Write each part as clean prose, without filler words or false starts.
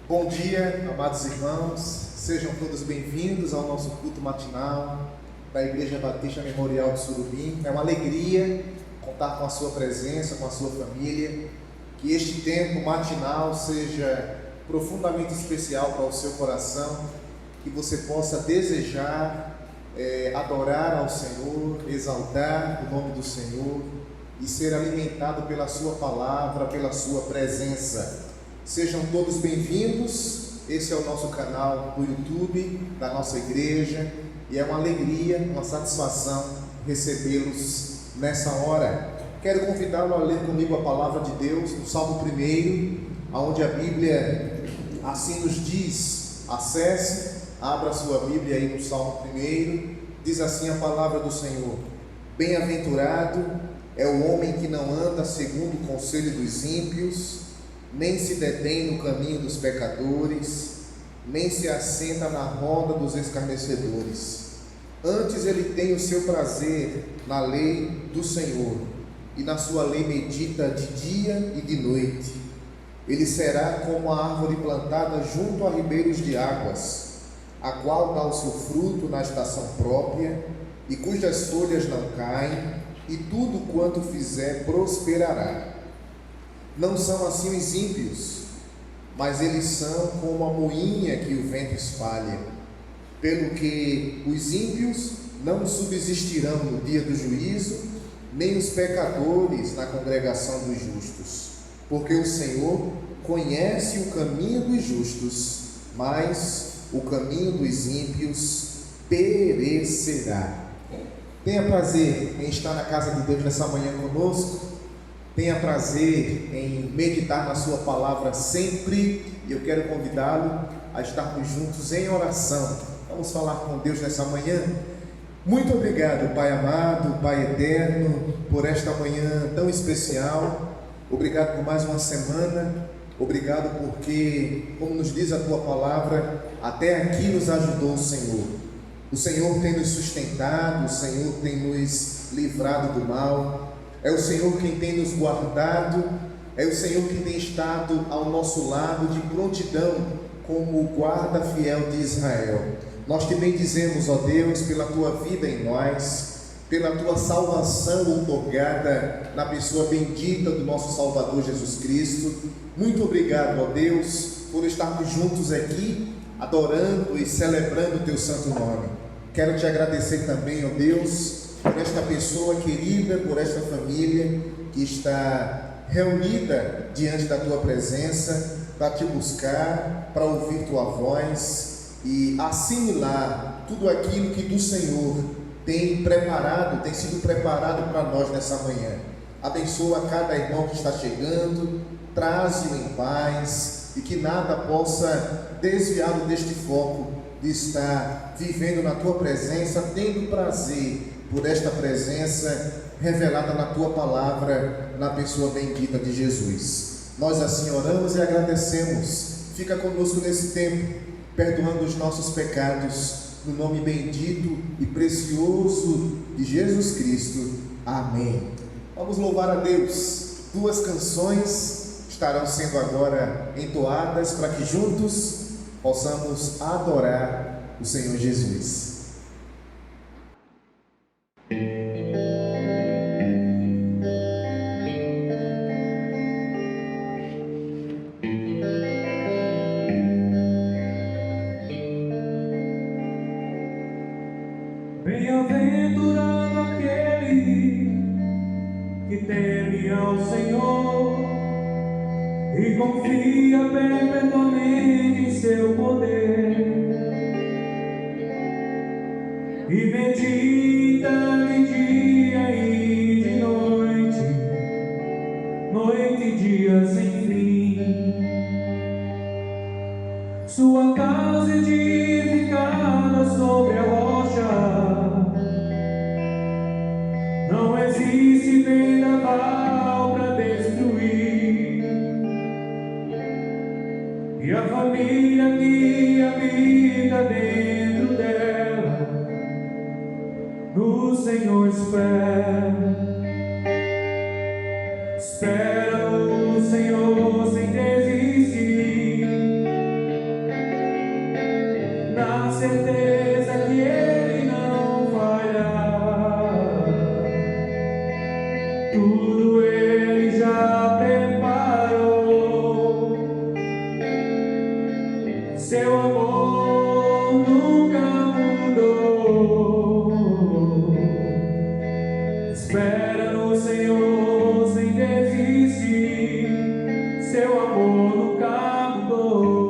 Bom dia, amados irmãos, sejam todos bem-vindos ao nosso culto matinal da Igreja Batista Memorial de Surubim. É uma alegria contar com a sua presença, com a sua família, que este tempo matinal seja profundamente especial para o seu coração, que você possa desejar adorar ao Senhor, exaltar o nome do Senhor e ser alimentado pela sua palavra, pela sua presença. Sejam todos bem-vindos. Esse é o nosso canal do YouTube da nossa igreja e é uma alegria, uma satisfação recebê-los nessa hora. Quero convidá-lo a ler comigo a palavra de Deus no Salmo 1, onde a Bíblia assim nos diz. Acesse, abra sua Bíblia aí no Salmo 1, diz assim a palavra do Senhor: Bem-aventurado é o homem que não anda segundo o conselho dos ímpios, nem se detém no caminho dos pecadores, nem se assenta na roda dos escarnecedores. Antes ele tem o seu prazer na lei do Senhor, e na sua lei medita de dia e de noite. Ele será como a árvore plantada junto a ribeiros de águas, a qual dá o seu fruto na estação própria, e cujas folhas não caem, e tudo quanto fizer prosperará. Não são assim os ímpios, mas eles são como a moinha que o vento espalha. Pelo que os ímpios não subsistirão no dia do juízo, nem os pecadores na congregação dos justos. Porque o Senhor conhece o caminho dos justos, mas o caminho dos ímpios perecerá. Tenha prazer em estar na casa de Deus nessa manhã conosco. Tenha prazer em meditar na sua palavra sempre, e eu quero convidá-lo a estarmos juntos em oração. Vamos falar com Deus nessa manhã. Muito obrigado, Pai amado, Pai eterno, por esta manhã tão especial. Obrigado por mais uma semana. Obrigado porque, como nos diz a Tua palavra, até aqui nos ajudou o Senhor. O Senhor tem nos sustentado, o Senhor tem nos livrado do mal. É o Senhor quem tem nos guardado, é o Senhor quem tem estado ao nosso lado de prontidão, como o guarda fiel de Israel. Nós te bendizemos, ó Deus, pela Tua vida em nós, pela Tua salvação outorgada na pessoa bendita do nosso Salvador Jesus Cristo. Muito obrigado, ó Deus, por estarmos juntos aqui, adorando e celebrando o Teu santo nome. Quero te agradecer também, ó Deus, por esta pessoa querida, por esta família que está reunida diante da Tua presença, para Te buscar, para ouvir Tua voz e assimilar tudo aquilo que do Senhor tem sido preparado para nós nessa manhã. Abençoa cada irmão que está chegando, traze-o em paz e que nada possa desviá-lo deste foco de estar vivendo na Tua presença, tendo prazer por esta presença revelada na Tua palavra, na pessoa bendita de Jesus. Nós assim oramos e agradecemos. Fica conosco nesse tempo, perdoando os nossos pecados, no nome bendito e precioso de Jesus Cristo. Amém. Vamos louvar a Deus. 2 canções estarão sendo agora entoadas para que juntos possamos adorar o Senhor Jesus. Bem-aventurado aquele que teme ao Senhor e confia perpetuamente em seu poder e medita de dia e existe vendaval para destruir, e a família que habita dentro dela, no Senhor espera. Espera no Senhor sem desistir, na certeza que Ele não falhará. Tudo Ele já preparou, seu amor nunca mudou. Espera no Senhor sem desistir, seu amor nunca mudou.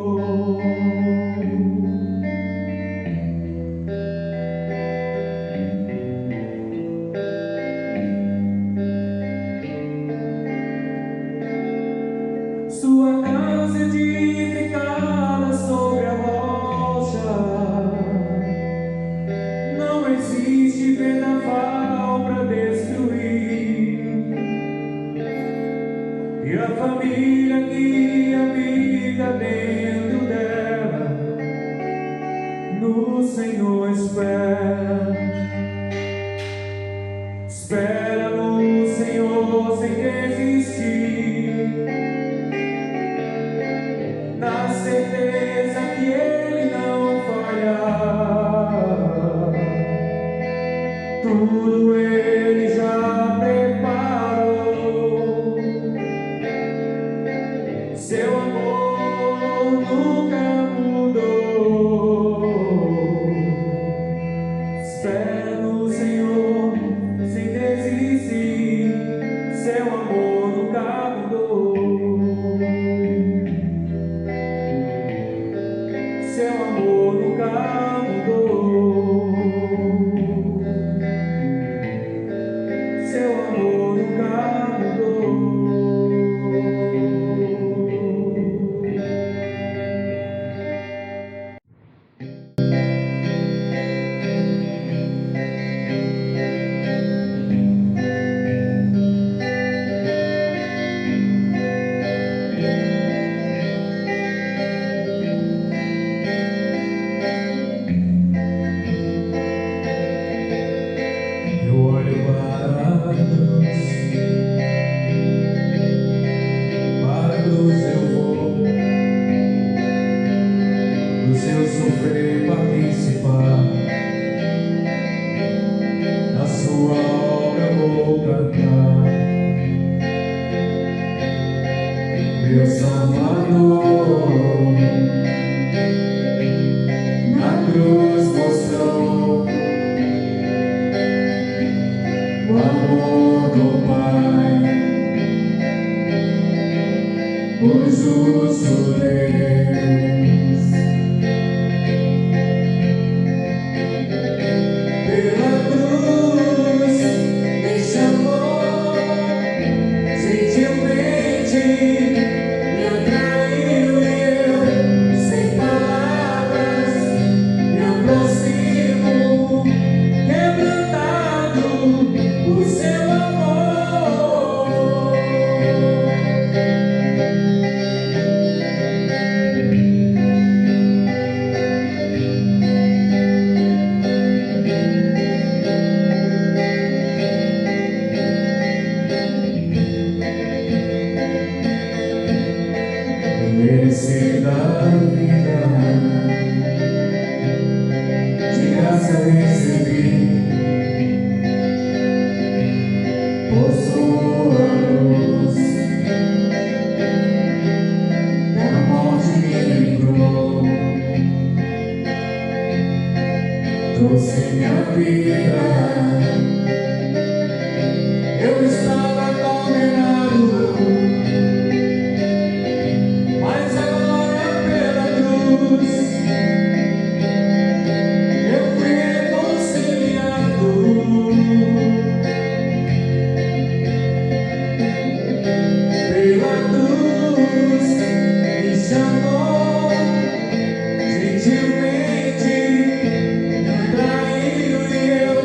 Sua casa edificada sobre a rocha, não existe vendaval para destruir, e a família que habita dentro dela, no Senhor espera. Espera no Senhor sem desistir, na certeza que Ele não falhará. Tudo Ele já preparou, seu amor nunca mudou. Espera no Senhor sem desistir, seu amor nunca mudou. Seu amor nunca mudou. Seu amor nunca mudou. Eu olho para a cruz eu vou, do seu sofrer participar, na sua obra vou cantar. Meu Salvador, na cruz mostrou o amor do Pai, o justo Deus. Pela cruz me chamou, gentilmente me atraiu e eu, sem palavras, me aproximo, quebrantado por seu amor. Merecida a vida, de graça recebi, por sua luz, da morte me livrou, trouxe minha vida. Eu estava condenado, mas agora pela cruz eu fui reconciliado. Pela cruz me chamou, gentilmente me atraiu e eu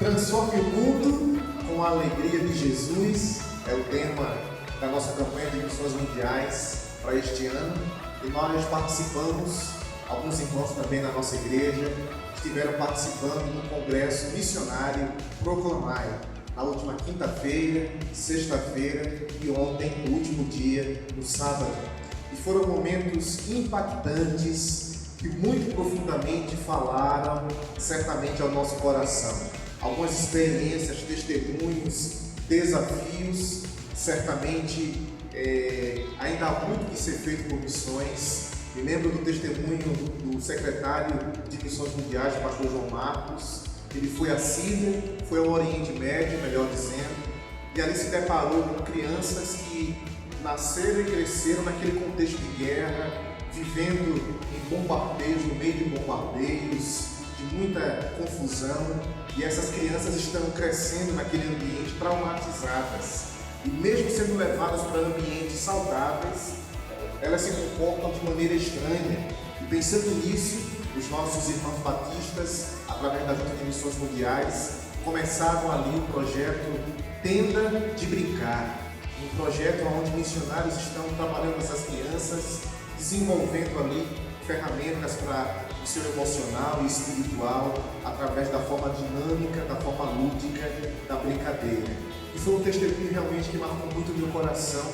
Transforme o mundo com a alegria de Jesus é o tema da nossa campanha de missões mundiais para este ano. E nós participamos, alguns irmãos também na nossa igreja, estiveram participando do Congresso Missionário Proclamai, na última quinta-feira, sexta-feira e ontem, o último dia, no sábado. E foram momentos impactantes que muito profundamente falaram certamente ao nosso coração. Algumas experiências, testemunhos, desafios, certamente ainda há muito que ser feito por missões. Me lembro do testemunho do secretário de Missões Mundiais, o pastor João Marcos. Ele foi à Síria, foi ao Oriente Médio, melhor dizendo, e ali se deparou com crianças que nasceram e cresceram naquele contexto de guerra, vivendo em bombardeios, no meio de bombardeios, de muita confusão, e essas crianças estão crescendo naquele ambiente traumatizadas. E mesmo sendo levadas para ambientes saudáveis, elas se comportam de maneira estranha. E pensando nisso, os nossos irmãos batistas, através da Junta de Missões Mundiais, começaram ali o projeto Tenda de Brincar, um projeto onde missionários estão trabalhando com essas crianças, desenvolvendo ali ferramentas para o seu emocional e espiritual, através da forma dinâmica, da forma lúdica, da brincadeira. E foi um testemunho realmente que marcou muito o meu coração.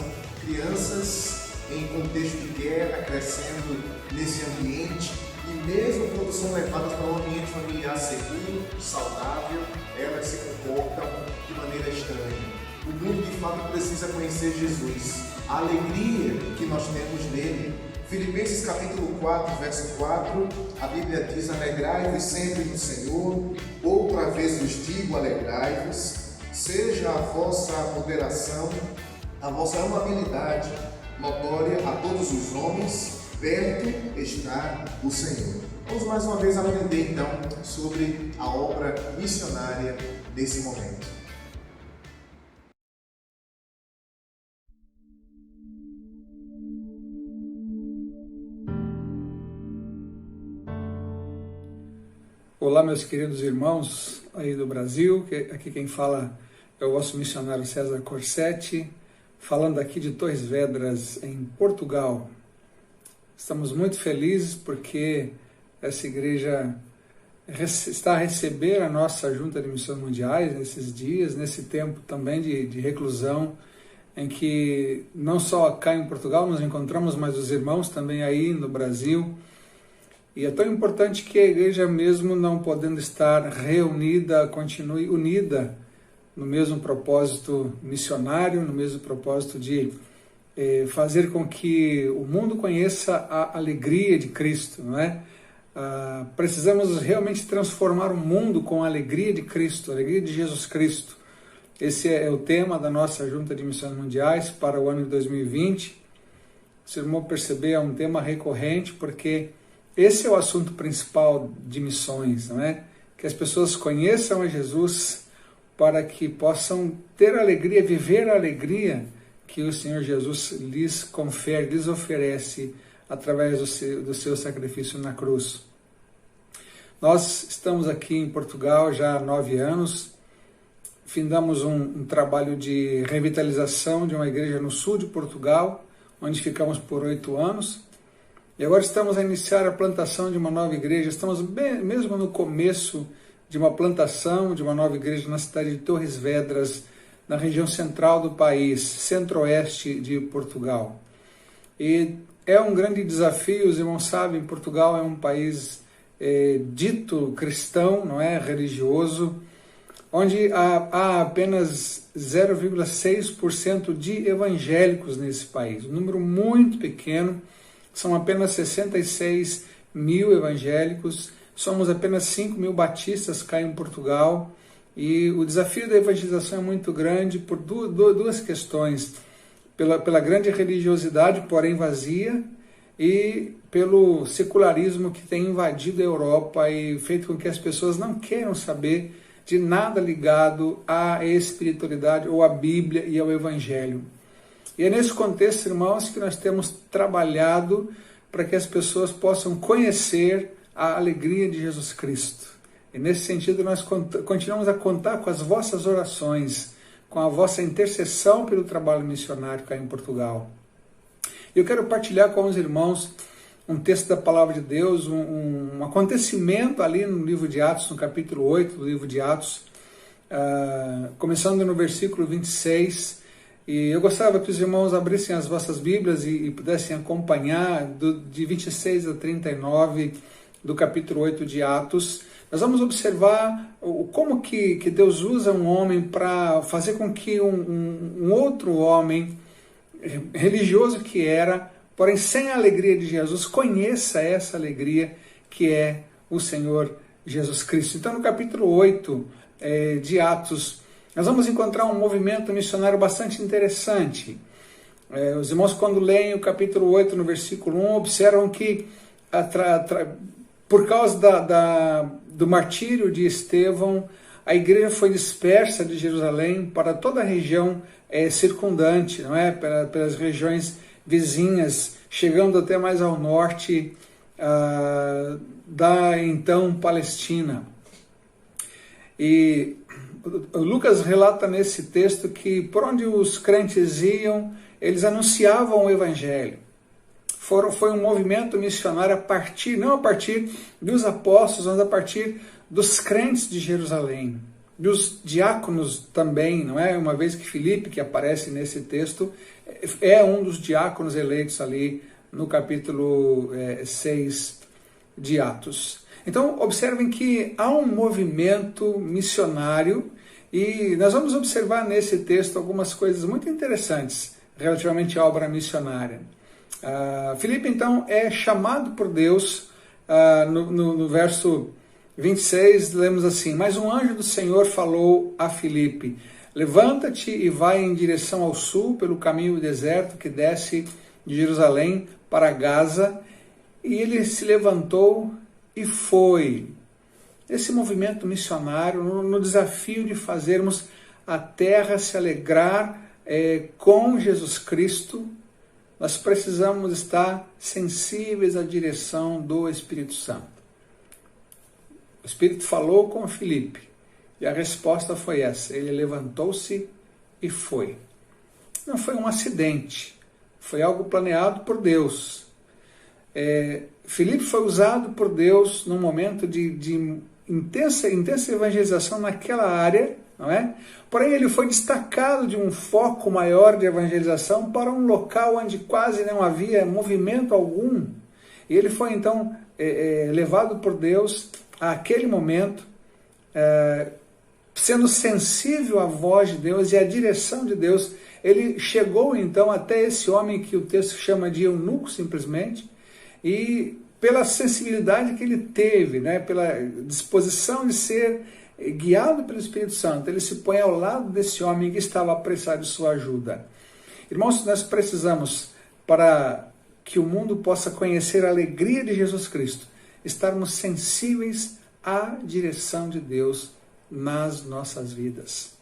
Crianças em contexto de guerra, crescendo nesse ambiente, e mesmo quando são levadas para um ambiente familiar seguro, saudável, elas se comportam de maneira estranha. O mundo de fato precisa conhecer Jesus, a alegria que nós temos nele. Filipenses capítulo 4, verso 4, a Bíblia diz: alegrai-vos sempre no Senhor, outra vez vos digo, alegrai-vos. Seja a vossa moderação, a vossa amabilidade notória a todos os homens, perto está o Senhor. Vamos mais uma vez aprender então sobre a obra missionária desse momento. Olá, meus queridos irmãos aí do Brasil, aqui quem fala é o vosso missionário César Corsetti, falando aqui de Torres Vedras, em Portugal. Estamos muito felizes porque essa igreja está a receber a nossa Junta de Missões Mundiais nesses dias, nesse tempo também de reclusão, em que não só cá em Portugal nos encontramos, mas os irmãos também aí no Brasil. E é tão importante que a igreja, mesmo não podendo estar reunida, continue unida no mesmo propósito missionário, no mesmo propósito de fazer com que o mundo conheça a alegria de Cristo, não é? Precisamos realmente transformar o mundo com a alegria de Cristo, a alegria de Jesus Cristo. Esse é o tema da nossa Junta de Missões Mundiais para o ano de 2020. Se o irmão perceber, é um tema recorrente, porque esse é o assunto principal de missões, não é? Que as pessoas conheçam a Jesus para que possam ter alegria, viver a alegria que o Senhor Jesus lhes confere, lhes oferece através do seu sacrifício na cruz. Nós estamos aqui em Portugal já há 9 anos, findamos um trabalho de revitalização de uma igreja no sul de Portugal, onde ficamos por 8 anos, e agora estamos a iniciar a plantação de uma nova igreja. Estamos mesmo no começo de uma plantação de uma nova igreja na cidade de Torres Vedras, na região central do país, centro-oeste de Portugal. E é um grande desafio, os irmãos sabem, Portugal é um país dito cristão, não é, religioso, onde há apenas 0,6% de evangélicos nesse país, um número muito pequeno. São apenas 66 mil evangélicos, somos apenas 5 mil batistas cá em Portugal, e o desafio da evangelização é muito grande por duas questões: pela grande religiosidade, porém vazia, e pelo secularismo que tem invadido a Europa e feito com que as pessoas não queiram saber de nada ligado à espiritualidade ou à Bíblia e ao Evangelho. E é nesse contexto, irmãos, que nós temos trabalhado para que as pessoas possam conhecer a alegria de Jesus Cristo. E nesse sentido nós continuamos a contar com as vossas orações, com a vossa intercessão pelo trabalho missionário cá em Portugal. Eu quero partilhar com os irmãos um texto da Palavra de Deus, um acontecimento ali no livro de Atos, no capítulo 8 do livro de Atos, começando no versículo 26, e eu gostava que os irmãos abrissem as vossas Bíblias e pudessem acompanhar de 26 a 39 do capítulo 8 de Atos. Nós vamos observar como que Deus usa um homem para fazer com que um outro homem, religioso que era, porém sem a alegria de Jesus, conheça essa alegria que é o Senhor Jesus Cristo. Então no capítulo 8 de Atos, nós vamos encontrar um movimento missionário bastante interessante. Os irmãos, quando leem o capítulo 8, no versículo 1, observam que por causa do martírio de Estevão, a igreja foi dispersa de Jerusalém para toda a região circundante, não é? Pelas regiões vizinhas, chegando até mais ao norte da então Palestina. E Lucas relata nesse texto que por onde os crentes iam, eles anunciavam o Evangelho. Foi um movimento missionário não a partir dos apóstolos, mas a partir dos crentes de Jerusalém, dos diáconos também, não é? Uma vez que Filipe, que aparece nesse texto, é um dos diáconos eleitos ali no capítulo 6 de Atos. Então, observem que há um movimento missionário e nós vamos observar nesse texto algumas coisas muito interessantes relativamente à obra missionária. Filipe, então, é chamado por Deus, no verso 26, lemos assim: mas um anjo do Senhor falou a Filipe: levanta-te e vai em direção ao sul, pelo caminho deserto que desce de Jerusalém para Gaza. E ele se levantou e foi. Esse movimento missionário, no desafio de fazermos a terra se alegrar com Jesus Cristo, nós precisamos estar sensíveis à direção do Espírito Santo. O Espírito falou com Filipe e a resposta foi essa: ele levantou-se e foi. Não foi um acidente, foi algo planeado por Deus. Filipe foi usado por Deus num momento de intensa evangelização naquela área, não é? Porém, ele foi destacado de um foco maior de evangelização para um local onde quase não havia movimento algum. E ele foi, então, levado por Deus àquele momento, sendo sensível à voz de Deus e à direção de Deus. Ele chegou, então, até esse homem que o texto chama de eunuco, simplesmente, e pela sensibilidade que ele teve, né, pela disposição de ser guiado pelo Espírito Santo, ele se põe ao lado desse homem que estava apressado de sua ajuda. Irmãos, nós precisamos, para que o mundo possa conhecer a alegria de Jesus Cristo, estarmos sensíveis à direção de Deus nas nossas vidas.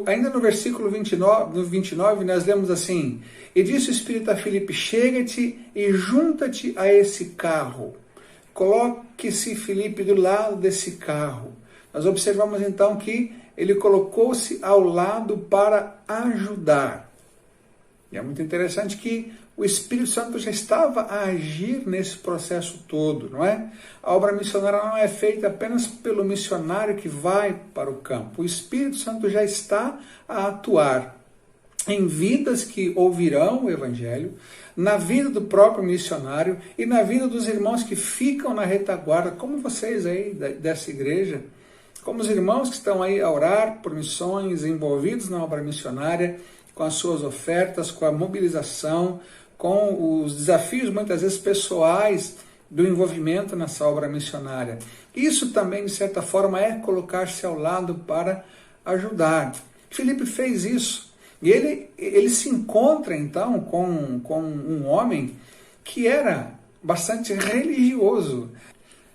Ainda no versículo 29, nós lemos assim: e disse o Espírito a Filipe: chega-te e junta-te a esse carro. Coloque-se Filipe do lado desse carro. Nós observamos então que ele colocou-se ao lado para ajudar. E é muito interessante que o Espírito Santo já estava a agir nesse processo todo, não é? A obra missionária não é feita apenas pelo missionário que vai para o campo. O Espírito Santo já está a atuar em vidas que ouvirão o Evangelho, na vida do próprio missionário e na vida dos irmãos que ficam na retaguarda, como vocês aí dessa igreja, como os irmãos que estão aí a orar por missões, envolvidos na obra missionária, com as suas ofertas, com a mobilização, com os desafios muitas vezes pessoais do envolvimento nessa obra missionária. Isso também, de certa forma, é colocar-se ao lado para ajudar. Filipe fez isso. E ele se encontra, então, com um homem que era bastante religioso.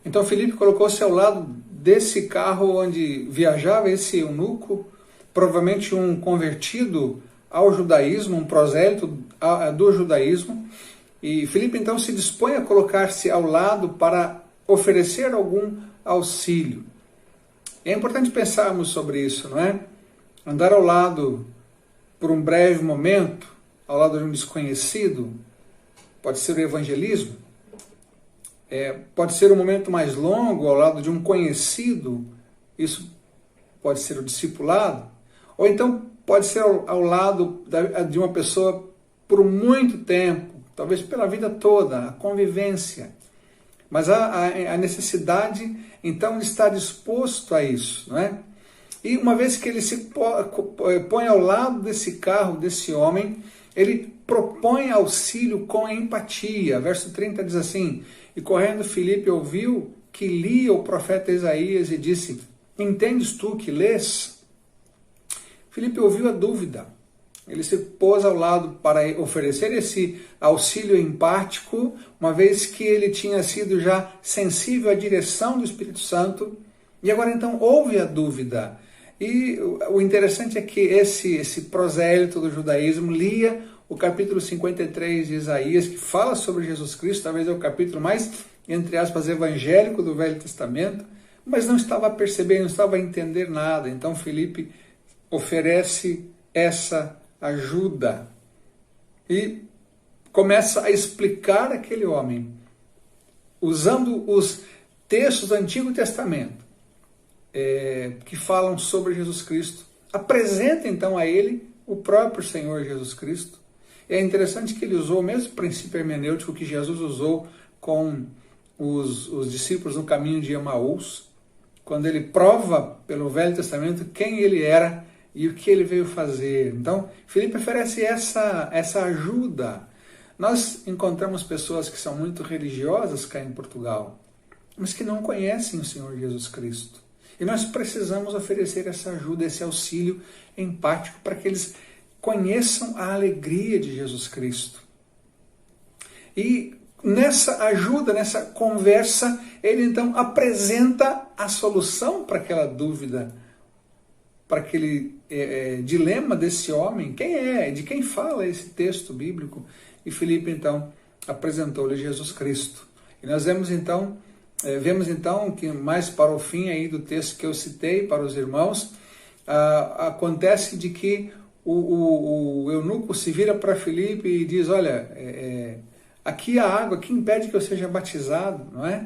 Então, Filipe colocou-se ao lado desse carro onde viajava esse eunuco, provavelmente um convertido ao judaísmo, um prosélito do judaísmo. E Filipe, então, se dispõe a colocar-se ao lado para oferecer auxílio. É importante pensarmos sobre isso, não é? Andar ao lado, por um breve momento, ao lado de um desconhecido, pode ser o evangelismo, pode ser um momento mais longo, ao lado de um conhecido, isso pode ser o discipulado, ou então pode ser ao lado de uma pessoa por muito tempo, talvez pela vida toda, a convivência. Mas há necessidade, então, de estar disposto a isso, não é? E uma vez que ele se põe ao lado desse carro, desse homem, ele propõe auxílio com empatia. Verso 30 diz assim: e correndo Filipe ouviu que lia o profeta Isaías e disse: entendes tu que lês? Filipe ouviu a dúvida. Ele se pôs ao lado para oferecer esse auxílio empático, uma vez que ele tinha sido já sensível à direção do Espírito Santo, e agora então houve a dúvida. E o interessante é que esse prosélito do judaísmo lia o capítulo 53 de Isaías, que fala sobre Jesus Cristo, talvez é o capítulo mais, entre aspas, evangélico do Velho Testamento, mas não estava a perceber, não estava a entender nada. Então Filipe oferece essa ajuda e começa a explicar aquele homem, usando os textos do Antigo Testamento, que falam sobre Jesus Cristo. Apresenta então a ele o próprio Senhor Jesus Cristo. É interessante que ele usou o mesmo princípio hermenêutico que Jesus usou com os discípulos no caminho de Emaús, quando ele prova pelo Velho Testamento quem ele era e o que ele veio fazer. Então, Filipe oferece essa ajuda. Nós encontramos pessoas que são muito religiosas cá em Portugal, mas que não conhecem o Senhor Jesus Cristo. E nós precisamos oferecer essa ajuda, esse auxílio empático para que eles conheçam a alegria de Jesus Cristo. E nessa ajuda, nessa conversa, ele então apresenta a solução para aquela dúvida, para aquele dilema desse homem. Quem é? De quem fala esse texto bíblico? E Filipe então apresentou-lhe Jesus Cristo. E nós vemos então que mais para o fim aí do texto que eu citei para os irmãos, acontece de que o eunuco se vira para Filipe e diz: olha, aqui a água, que impede que eu seja batizado, não é?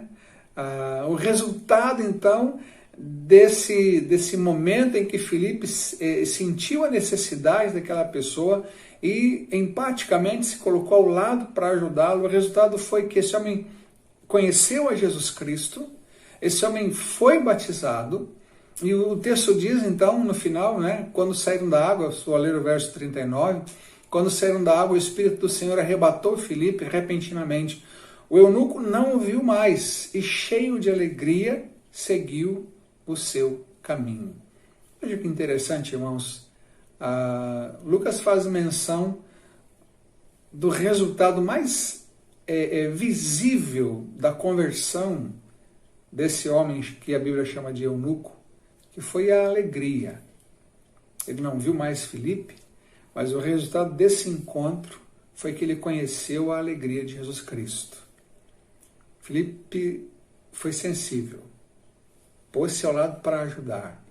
O resultado então desse momento em que Filipe sentiu a necessidade daquela pessoa e empaticamente se colocou ao lado para ajudá-lo, o resultado foi que esse homem conheceu a Jesus Cristo, esse homem foi batizado, e o texto diz então no final, né, quando saíram da água, vou ler o verso 39, quando saíram da água o Espírito do Senhor arrebatou Filipe repentinamente. O eunuco não o viu mais e cheio de alegria seguiu o seu caminho. Veja que interessante, irmãos. Lucas faz menção do resultado mais visível da conversão desse homem que a Bíblia chama de eunuco, que foi a alegria. Ele não viu mais Filipe, mas o resultado desse encontro foi que ele conheceu a alegria de Jesus Cristo. Filipe foi sensível, pôs-se ao lado para ajudar,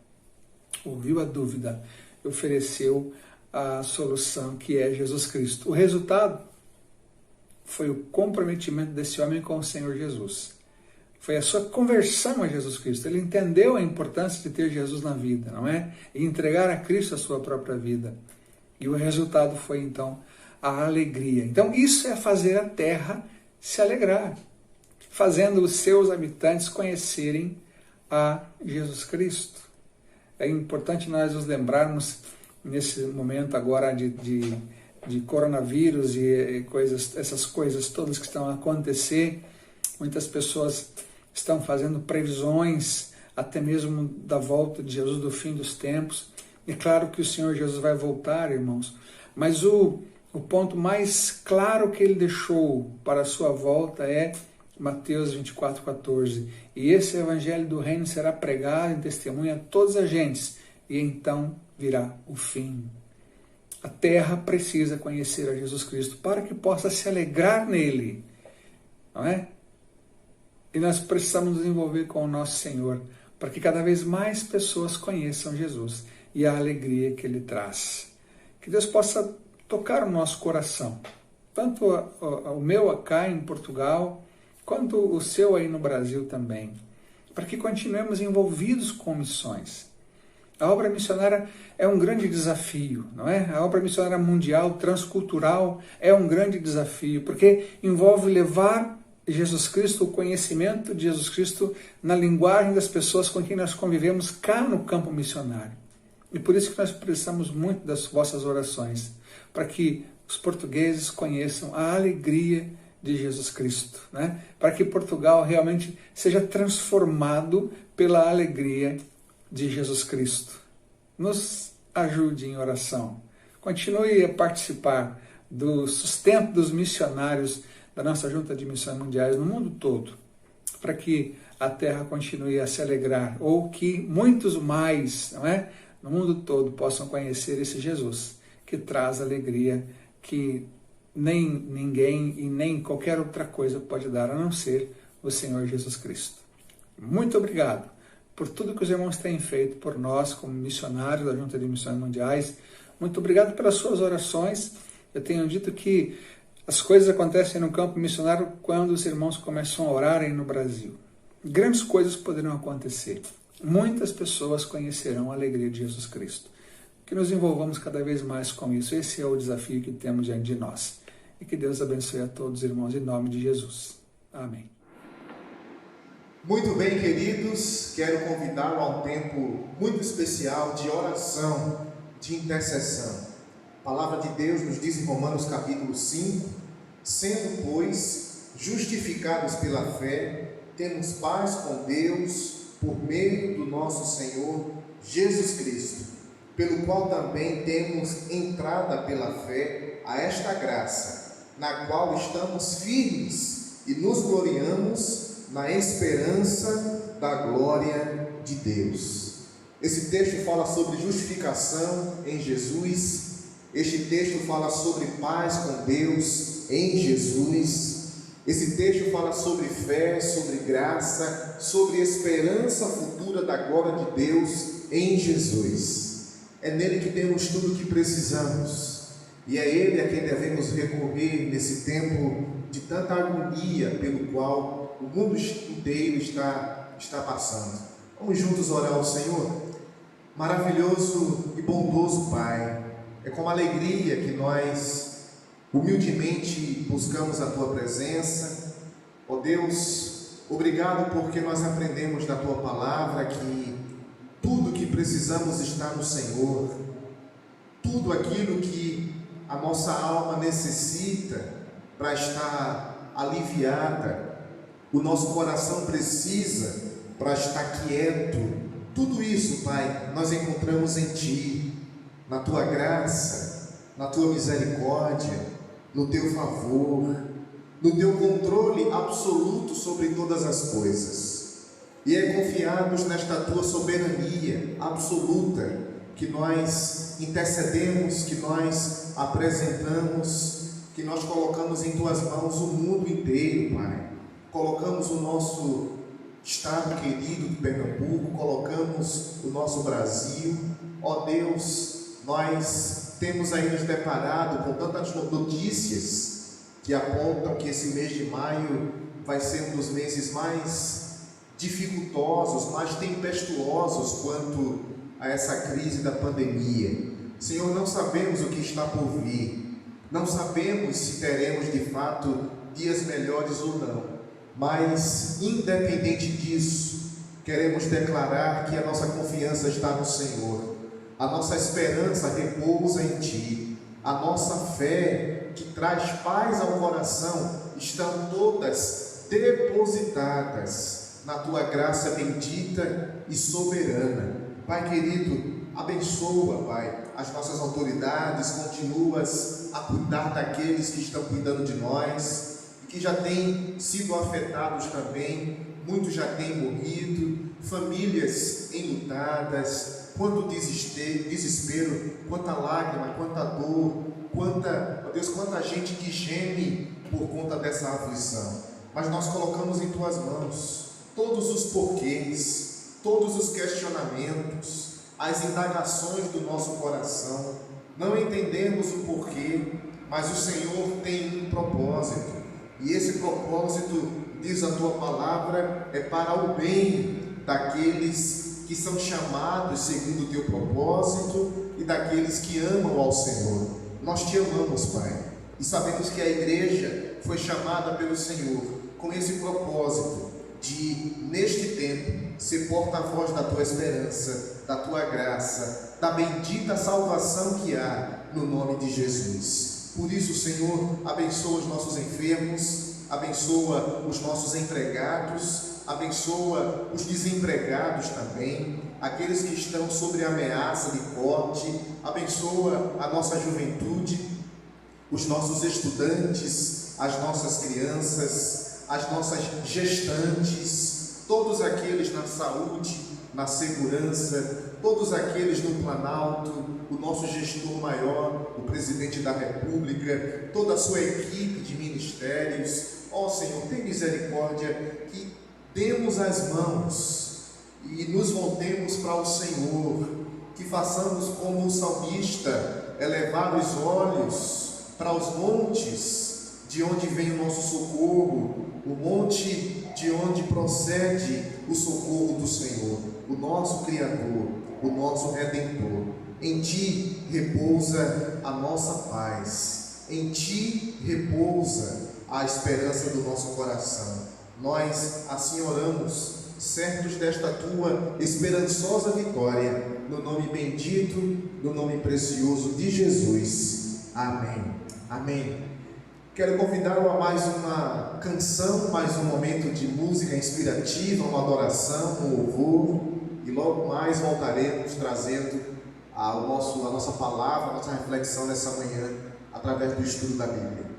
ouviu a dúvida e ofereceu a solução, que é Jesus Cristo. O resultado foi o comprometimento desse homem com o Senhor Jesus. Foi a sua conversão a Jesus Cristo. Ele entendeu a importância de ter Jesus na vida, não é? E entregar a Cristo a sua própria vida. E o resultado foi, então, a alegria. Então, isso é fazer a terra se alegrar, fazendo os seus habitantes conhecerem a Jesus Cristo. É importante nós nos lembrarmos, nesse momento agora de coronavírus e essas coisas todas que estão a acontecer, muitas pessoas estão fazendo previsões até mesmo da volta de Jesus, do fim dos tempos. É claro que o Senhor Jesus vai voltar, irmãos, mas o ponto mais claro que ele deixou para a sua volta é Mateus 24:14. E esse evangelho do reino será pregado em testemunha a todas as gentes, e então virá o fim. A terra precisa conhecer a Jesus Cristo para que possa se alegrar nele, não é? E nós precisamos nos envolver com o nosso Senhor, para que cada vez mais pessoas conheçam Jesus e a alegria que Ele traz. Que Deus possa tocar o nosso coração, tanto o meu acá em Portugal, quanto o seu aí no Brasil também, para que continuemos envolvidos com missões. A obra missionária é um grande desafio, não é? A obra missionária mundial, transcultural, é um grande desafio, porque envolve levar Jesus Cristo, o conhecimento de Jesus Cristo na linguagem das pessoas com quem nós convivemos cá no campo missionário. E por isso que nós precisamos muito das vossas orações, para que os portugueses conheçam a alegria de Jesus Cristo, né? Para que Portugal realmente seja transformado pela alegria de Jesus Cristo. Nos ajude em oração. Continue a participar do sustento dos missionários da nossa Junta de Missões Mundiais no mundo todo, para que a terra continue a se alegrar, ou que muitos mais, não é, no mundo todo possam conhecer esse Jesus, que traz alegria que nem ninguém e nem qualquer outra coisa pode dar, a não ser o Senhor Jesus Cristo. Muito obrigado por tudo que os irmãos têm feito por nós, como missionários da Junta de Missões Mundiais. Muito obrigado pelas suas orações. Eu tenho dito que as coisas acontecem no campo missionário quando os irmãos começam a orarem no Brasil. Grandes coisas poderão acontecer. Muitas pessoas conhecerão a alegria de Jesus Cristo. Que nos envolvamos cada vez mais com isso. Esse é o desafio que temos diante de nós. E que Deus abençoe a todos os irmãos em nome de Jesus. Amém. Muito bem, queridos, quero convidá-lo a um tempo muito especial de oração, de intercessão. A palavra de Deus nos diz em Romanos capítulo 5, sendo, pois, justificados pela fé, temos paz com Deus por meio do nosso Senhor Jesus Cristo, pelo qual também temos entrada pela fé a esta graça, na qual estamos firmes e nos gloriamos na esperança da glória de Deus. Esse texto fala sobre justificação em Jesus. Este texto fala sobre paz com Deus em Jesus. Esse texto fala sobre fé, sobre graça, sobre esperança futura da glória de Deus em Jesus. É nele que temos tudo o que precisamos. E é Ele a quem devemos recorrer nesse tempo de tanta agonia pelo qual o mundo inteiro está passando. Vamos juntos orar ao Senhor? Maravilhoso e bondoso Pai, é com alegria que nós humildemente buscamos a Tua presença. Ó Deus, obrigado porque nós aprendemos da Tua palavra que tudo que precisamos está no Senhor. Tudo aquilo que a nossa alma necessita para estar aliviada, o nosso coração precisa para estar quieto. Tudo isso, Pai, nós encontramos em Ti, na Tua graça, na Tua misericórdia, no Teu favor, no Teu controle absoluto sobre todas as coisas. E é confiados nesta Tua soberania absoluta que nós intercedemos, que nós apresentamos, que nós colocamos em Tuas mãos o mundo inteiro, Pai. Colocamos o nosso estado querido de Pernambuco, colocamos o nosso Brasil. Ó Deus, nós temos aí nos deparado com tantas notícias que apontam que esse mês de maio vai ser um dos meses mais dificultosos, mais tempestuosos quanto a essa crise da pandemia. Senhor, não sabemos o que está por vir, não sabemos se teremos de fato dias melhores ou não. Mas, independente disso, queremos declarar que a nossa confiança está no Senhor, a nossa esperança repousa em Ti, a nossa fé que traz paz ao coração estão todas depositadas na Tua graça bendita e soberana. Pai querido, abençoa, Pai, as nossas autoridades, continuas a cuidar daqueles que estão cuidando de nós, que já têm sido afetados também, muitos já têm morrido, famílias enlutadas, quanto desespero, quanta lágrima, quanta dor, quanta gente que geme por conta dessa aflição. mas nós colocamos em tuas mãos todos os porquês, todos os questionamentos, as indagações do nosso coração. Não entendemos o porquê, mas o Senhor tem um propósito, e esse propósito, diz a tua palavra, é para o bem daqueles que são chamados segundo o teu propósito e daqueles que amam ao Senhor. Nós te amamos, Pai, e sabemos que a igreja foi chamada pelo Senhor com esse propósito de, neste tempo, ser porta-voz da tua esperança, da tua graça, da bendita salvação que há no nome de Jesus. Por isso, Senhor, abençoa os nossos enfermos, abençoa os nossos empregados, abençoa os desempregados também, aqueles que estão sob ameaça de corte, abençoa a nossa juventude, os nossos estudantes, as nossas crianças, as nossas gestantes, todos aqueles na saúde, na segurança, todos aqueles no Planalto, o nosso gestor maior, o presidente da República, toda a sua equipe de ministérios. Ó Senhor, tem misericórdia, que demos as mãos e nos voltemos para o Senhor, que façamos como o salmista, elevar os olhos para os montes, de onde vem o nosso socorro, o monte de onde procede o socorro do Senhor, o nosso Criador, o nosso Redentor. Em Ti repousa a nossa paz, em Ti repousa a esperança do nosso coração. Nós assim oramos, certos desta Tua esperançosa vitória, no nome bendito, no nome precioso de Jesus. Amém. Amém. Quero convidá-lo a mais uma canção, mais um momento de música inspirativa, uma adoração, um louvor, e logo mais voltaremos trazendo a nossa palavra, a nossa reflexão nessa manhã, através do estudo da Bíblia.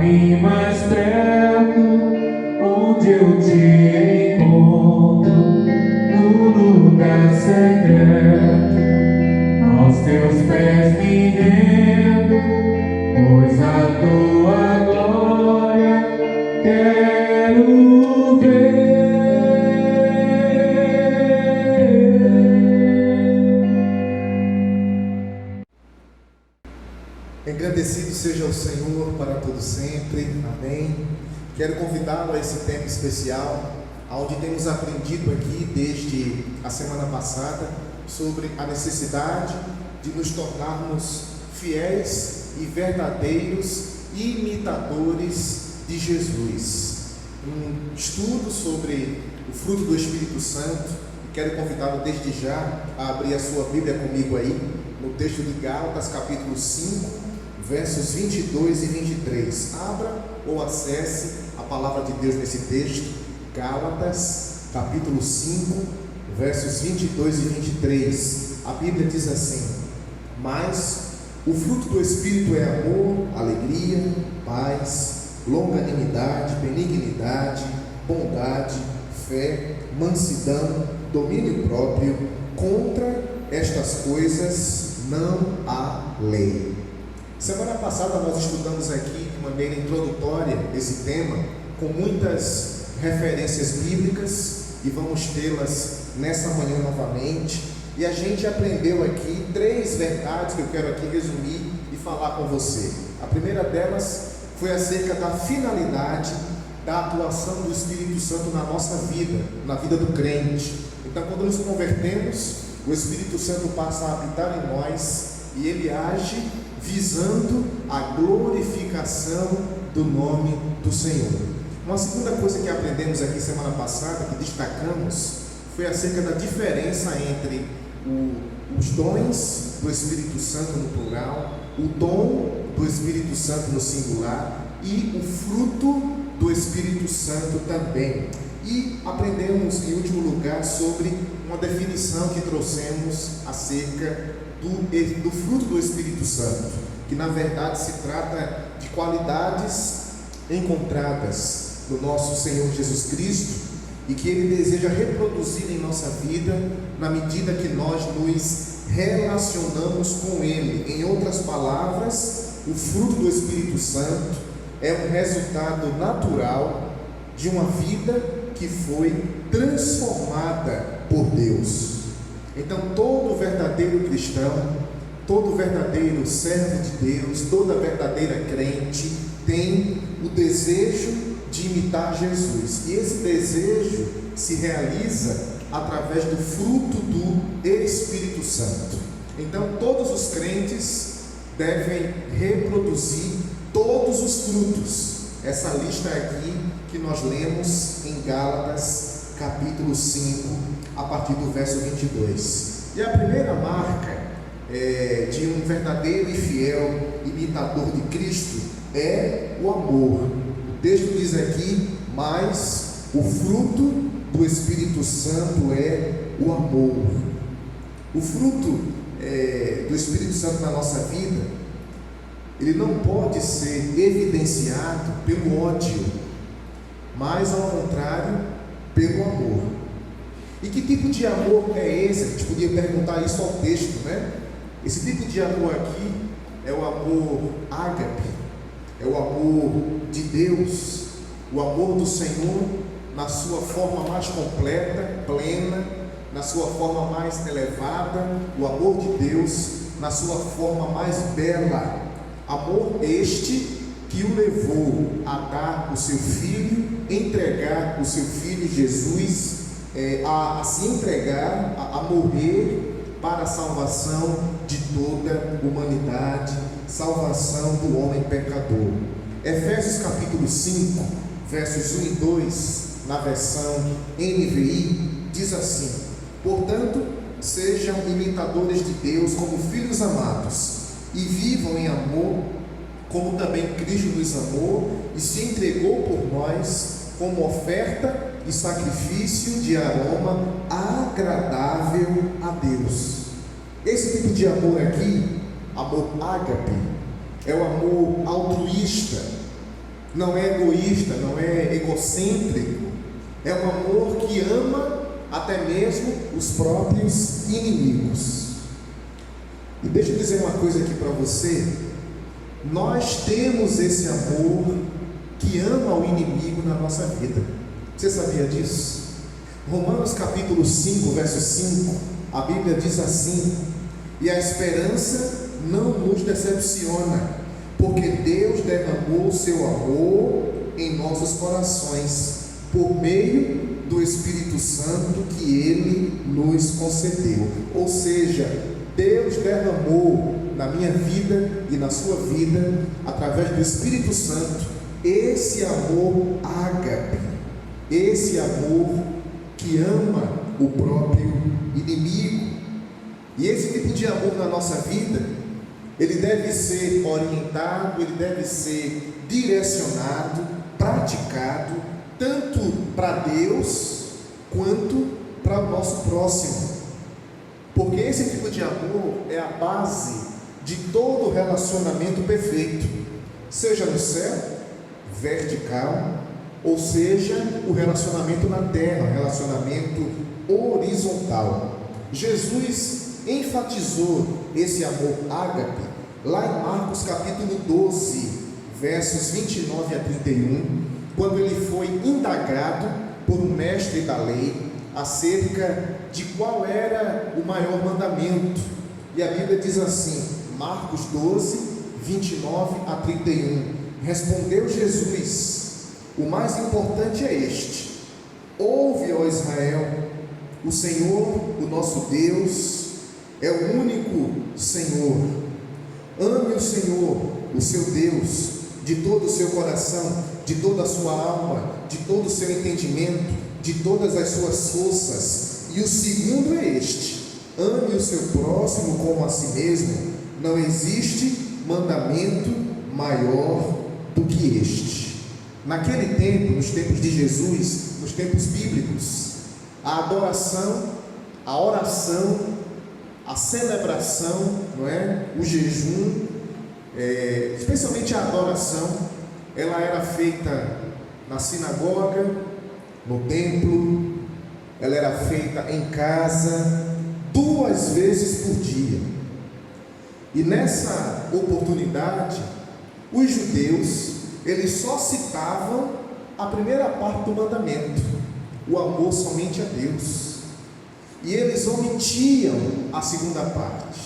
vir mais perto, onde eu te encontro, no lugar secreto, aos teus pés me rendo, pois a tua glória quero ver. Engrandecido seja o Senhor para todo sempre, amém. Quero convidá-lo a esse tempo especial, onde temos aprendido aqui desde a semana passada sobre a necessidade de nos tornarmos fiéis e verdadeiros imitadores de Jesus. Um estudo sobre o fruto do Espírito Santo, e quero convidá-lo desde já a abrir a sua Bíblia comigo aí, no texto de Gálatas, capítulo 5, versos 22 e 23. Abra ou acesse a palavra de Deus nesse texto, Gálatas, capítulo 5, versos 22 e 23. A Bíblia diz assim: mas o fruto do Espírito é amor, alegria, paz, longanimidade, benignidade, bondade, fé, mansidão, domínio próprio. Contra estas coisas não há lei. Semana passada nós estudamos aqui de maneira introdutória esse tema, com muitas referências bíblicas, e vamos tê-las nessa manhã novamente. E a gente aprendeu aqui 3 verdades que eu quero aqui resumir e falar com você. A primeira delas foi acerca da finalidade da atuação do Espírito Santo na nossa vida, na vida do crente. Então, quando nos convertemos, o Espírito Santo passa a habitar em nós e ele age visando a glorificação do nome do Senhor. Uma segunda coisa que aprendemos aqui semana passada, que destacamos, foi acerca da diferença entre os dons do Espírito Santo no plural, o dom do Espírito Santo no singular e o fruto do Espírito Santo também. E aprendemos, em último lugar, sobre uma definição que trouxemos acerca do fruto do Espírito Santo, que na verdade se trata de qualidades encontradas no nosso Senhor Jesus Cristo e que Ele deseja reproduzir em nossa vida na medida que nós nos relacionamos com Ele. Em outras palavras, o fruto do Espírito Santo é um resultado natural de uma vida que foi transformada por Deus. Então, todo verdadeiro cristão, todo verdadeiro servo de Deus, toda verdadeira crente tem o desejo de imitar Jesus. E esse desejo se realiza através do fruto do Espírito Santo. Então, todos os crentes devem reproduzir todos os frutos. Essa lista aqui que nós lemos em Gálatas, capítulo 5, a partir do verso 22. E a primeira marca de um verdadeiro e fiel imitador de Cristo é o amor. O texto diz aqui: mas o fruto do Espírito Santo é o amor. O fruto do Espírito Santo na nossa vida, ele não pode ser evidenciado pelo ódio, mas ao contrário, pelo amor. E que tipo de amor é esse? A gente podia perguntar isso ao texto, né? Esse tipo de amor aqui é o amor ágape, é o amor de Deus, o amor do Senhor na sua forma mais completa, plena, na sua forma mais elevada, o amor de Deus na sua forma mais bela. Amor este que o levou a dar o seu filho, entregar o seu filho Jesus, a se entregar, a morrer para a salvação de toda a humanidade, salvação do homem pecador. Efésios capítulo 5, versos 1 e 2, na versão NVI, diz assim: portanto, sejam imitadores de Deus como filhos amados, e vivam em amor, como também Cristo nos amou e se entregou por nós como oferta e sacrifício de aroma agradável a Deus. Esse tipo de amor aqui, amor ágape, é o amor altruísta, não é egoísta, não é egocêntrico, é um amor que ama até mesmo os próprios inimigos. E deixa eu dizer uma coisa aqui para você: nós temos esse amor que ama o inimigo na nossa vida. Você sabia disso? Romanos capítulo 5, verso 5, a Bíblia diz assim: e a esperança não nos decepciona, porque Deus derramou o seu amor em nossos corações, por meio do Espírito Santo que Ele nos concedeu. Ou seja, Deus derramou na minha vida e na sua vida, através do Espírito Santo, esse amor ágape, esse amor que ama o próprio inimigo. E esse tipo de amor na nossa vida, ele deve ser orientado, ele deve ser direcionado, praticado, tanto para Deus quanto para o nosso próximo. Porque esse tipo de amor é a base de todo relacionamento perfeito, seja no céu, vertical, ou seja, o relacionamento na terra, o relacionamento horizontal. Jesus enfatizou esse amor ágape lá em Marcos capítulo 12, versos 29 a 31, quando ele foi indagado por um mestre da lei acerca de qual era o maior mandamento. E a Bíblia diz assim, Marcos 12, 29 a 31, respondeu Jesus: o mais importante é este: ouve, ó Israel, o Senhor, o nosso Deus, é o único Senhor. Ame o Senhor, o seu Deus, de todo o seu coração, de toda a sua alma, de todo o seu entendimento, de todas as suas forças. E o segundo é este: ame o seu próximo como a si mesmo. Não existe mandamento maior do que este. Naquele tempo, nos tempos de Jesus, nos tempos bíblicos, a adoração, a oração, a celebração, não é? O jejum, especialmente a adoração, ela era feita na sinagoga, no templo, ela era feita em casa, 2 vezes por dia. E nessa oportunidade, os judeus, eles só citavam a primeira parte do mandamento, o amor somente a Deus, e eles omitiam a segunda parte: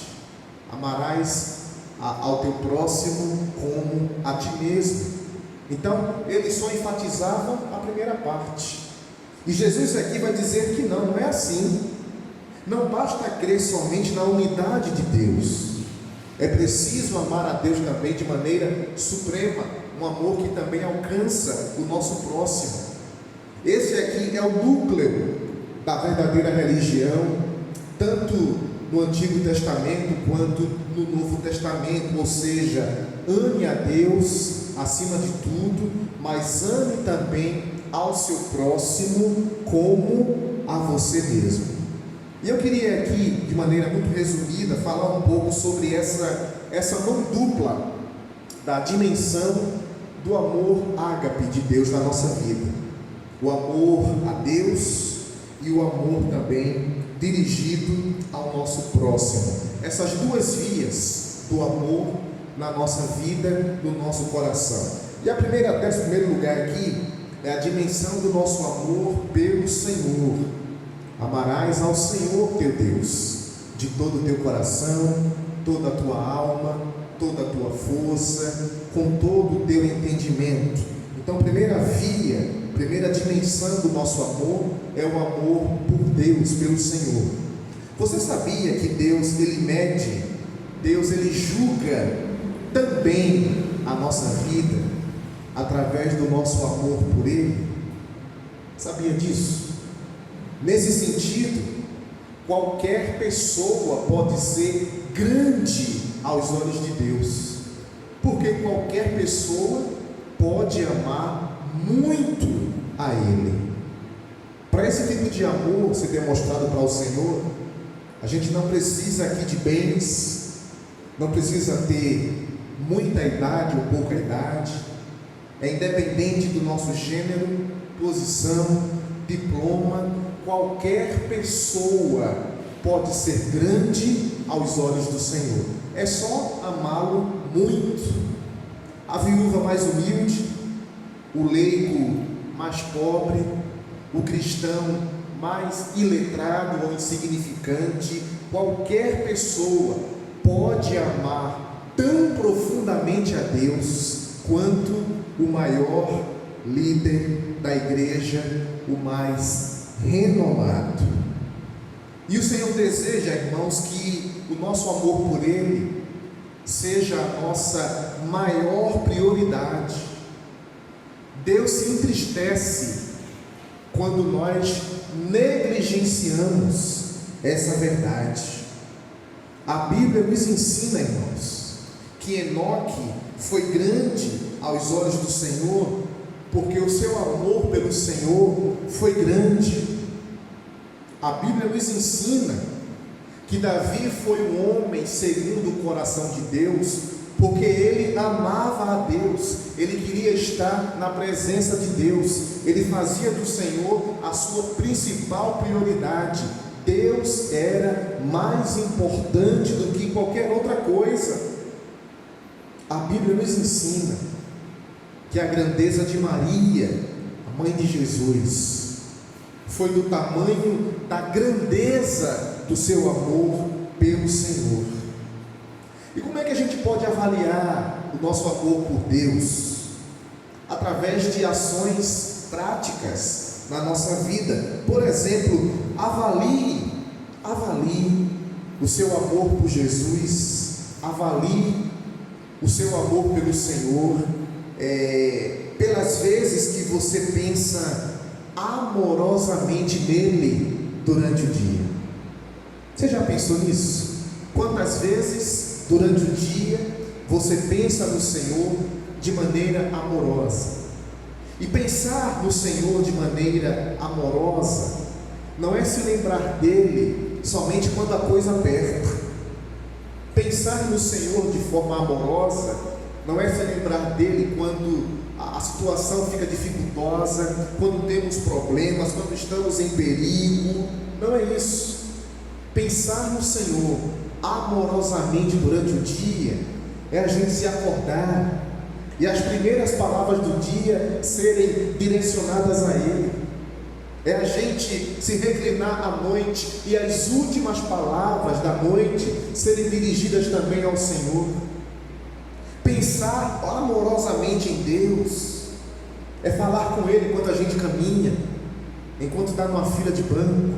amarás ao teu próximo como a ti mesmo. Então eles só enfatizavam a primeira parte. E Jesus aqui vai dizer que não é assim. Não basta crer somente na unidade de Deus, é preciso amar a Deus também de maneira suprema, um amor que também alcança o nosso próximo. Esse aqui é o núcleo da verdadeira religião, tanto no Antigo Testamento quanto no Novo Testamento. Ou seja, ame a Deus acima de tudo, mas ame também ao seu próximo como a você mesmo. E eu queria aqui, de maneira muito resumida, falar um pouco sobre essa mão dupla da dimensão do amor ágape de Deus na nossa vida. O amor a Deus e o amor também dirigido ao nosso próximo. Essas 2 vias do amor na nossa vida, no nosso coração. E a primeiro lugar aqui é a dimensão do nosso amor pelo Senhor. Amarás ao Senhor teu Deus de todo o teu coração, toda a tua alma, toda a tua força, com todo o teu entendimento. Então, primeira dimensão do nosso amor é o amor por Deus, pelo Senhor. Você sabia que Deus, Ele mede, Deus, Ele julga também a nossa vida através do nosso amor por Ele? Sabia disso? Nesse sentido, qualquer pessoa pode ser grande aos olhos de Deus, porque qualquer pessoa pode amar muito a Ele. Para esse tipo de amor ser demonstrado para o Senhor, a gente não precisa aqui de bens, não precisa ter muita idade ou pouca idade, É independente do nosso gênero, posição, diploma, qualquer pessoa pode ser grande aos olhos do Senhor. É só amá-lo muito. A viúva mais humilde, o leigo mais pobre, o cristão mais iletrado ou insignificante, qualquer pessoa pode amar tão profundamente a Deus quanto o maior líder da igreja, o mais renomado. E o Senhor deseja, irmãos, que o nosso amor por Ele seja a nossa maior prioridade. Deus se entristece quando nós negligenciamos essa verdade. A Bíblia nos ensina, irmãos, que Enoque foi grande aos olhos do Senhor, porque o seu amor pelo Senhor foi grande. A Bíblia nos ensina que Davi foi um homem segundo o coração de Deus, porque ele amava a Deus, ele queria estar na presença de Deus, ele fazia do Senhor a sua principal prioridade. Deus era mais importante do que qualquer outra coisa. A Bíblia nos ensina que a grandeza de Maria, a mãe de Jesus, foi do tamanho da grandeza do seu amor pelo Senhor. E como é que a gente pode avaliar o nosso amor por Deus? Através de ações práticas na nossa vida. Por exemplo, avalie o seu amor por Jesus, avalie o seu amor pelo Senhor, pelas vezes que você pensa amorosamente nele durante o dia. Você já pensou nisso? Quantas vezes durante o dia você pensa no Senhor de maneira amorosa? E pensar no Senhor de maneira amorosa não é se lembrar dele somente quando a coisa aperta. Pensar no Senhor de forma amorosa não é se lembrar dele quando a situação fica dificultosa, quando temos problemas, quando estamos em perigo. Não é isso. Pensar no Senhor amorosamente durante o dia é a gente se acordar e as primeiras palavras do dia serem direcionadas a Ele, é a gente se reclinar à noite e as últimas palavras da noite serem dirigidas também ao Senhor. Pensar amorosamente em Deus é falar com Ele enquanto a gente caminha, enquanto está numa fila de banco,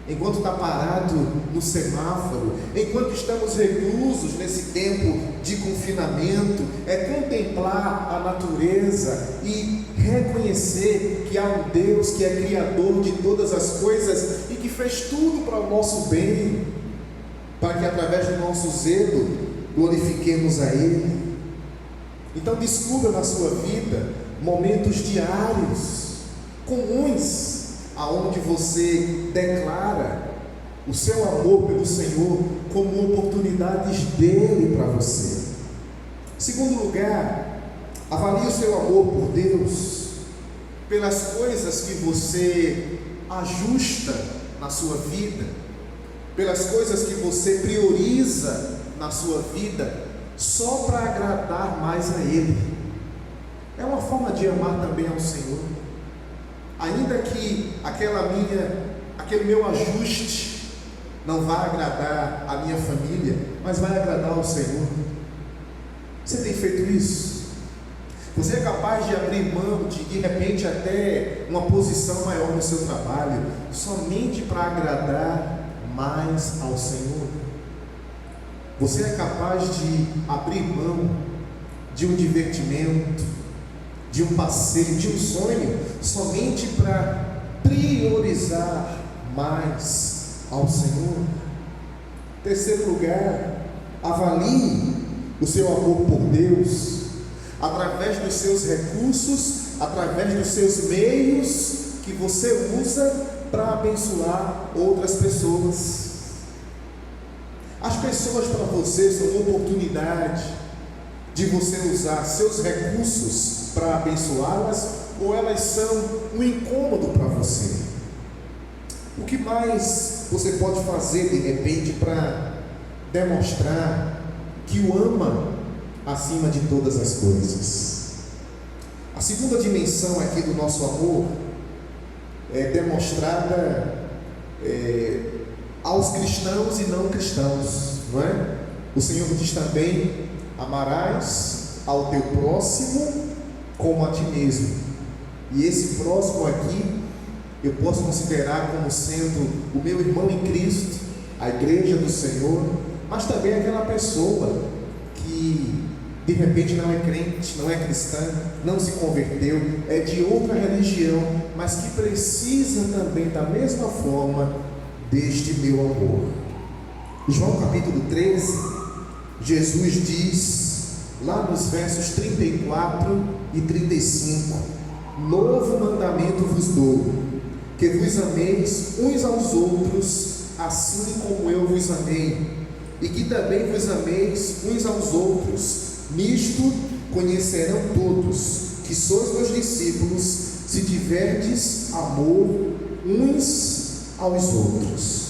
enquanto está parado no semáforo, enquanto estamos reclusos nesse tempo de confinamento. É contemplar a natureza e reconhecer que há um Deus que é criador de todas as coisas e que fez tudo para o nosso bem, para que através do nosso zelo glorifiquemos a Ele. Então descubra na sua vida momentos diários, comuns, aonde você declara o seu amor pelo Senhor como oportunidades dele para você. Segundo lugar, avalie o seu amor por Deus pelas coisas que você ajusta na sua vida, pelas coisas que você prioriza na sua vida só para agradar mais a Ele. É uma forma de amar também ao Senhor. Ainda que aquele meu ajuste não vai agradar a minha família, mas vai agradar ao Senhor. Você tem feito isso? Você é capaz de abrir mão de repente até uma posição maior no seu trabalho, somente para agradar mais ao Senhor? Você é capaz de abrir mão de um divertimento, de um passeio, de um sonho, somente para priorizar mais ao Senhor? Terceiro lugar, avalie o seu amor por Deus através dos seus recursos, através dos seus meios que você usa para abençoar outras pessoas. As pessoas para você são oportunidade de você usar seus recursos para abençoá-las, ou elas são um incômodo para você? O que mais você pode fazer de repente para demonstrar que o ama acima de todas as coisas? A segunda dimensão aqui do nosso amor é demonstrada aos cristãos e não cristãos, não é? O Senhor diz também: amarás ao teu próximo como a ti mesmo. E esse próximo aqui eu posso considerar como sendo o meu irmão em Cristo, a igreja do Senhor, mas também aquela pessoa que de repente não é crente, não é cristã, não se converteu, é de outra religião, mas que precisa também da mesma forma deste meu amor. João capítulo 13, Jesus diz lá nos versos 34 e 35: novo mandamento vos dou, que vos ameis uns aos outros, assim como eu vos amei, e que também vos ameis uns aos outros. Nisto conhecerão todos que sois meus discípulos, se tiverdes amor uns aos outros.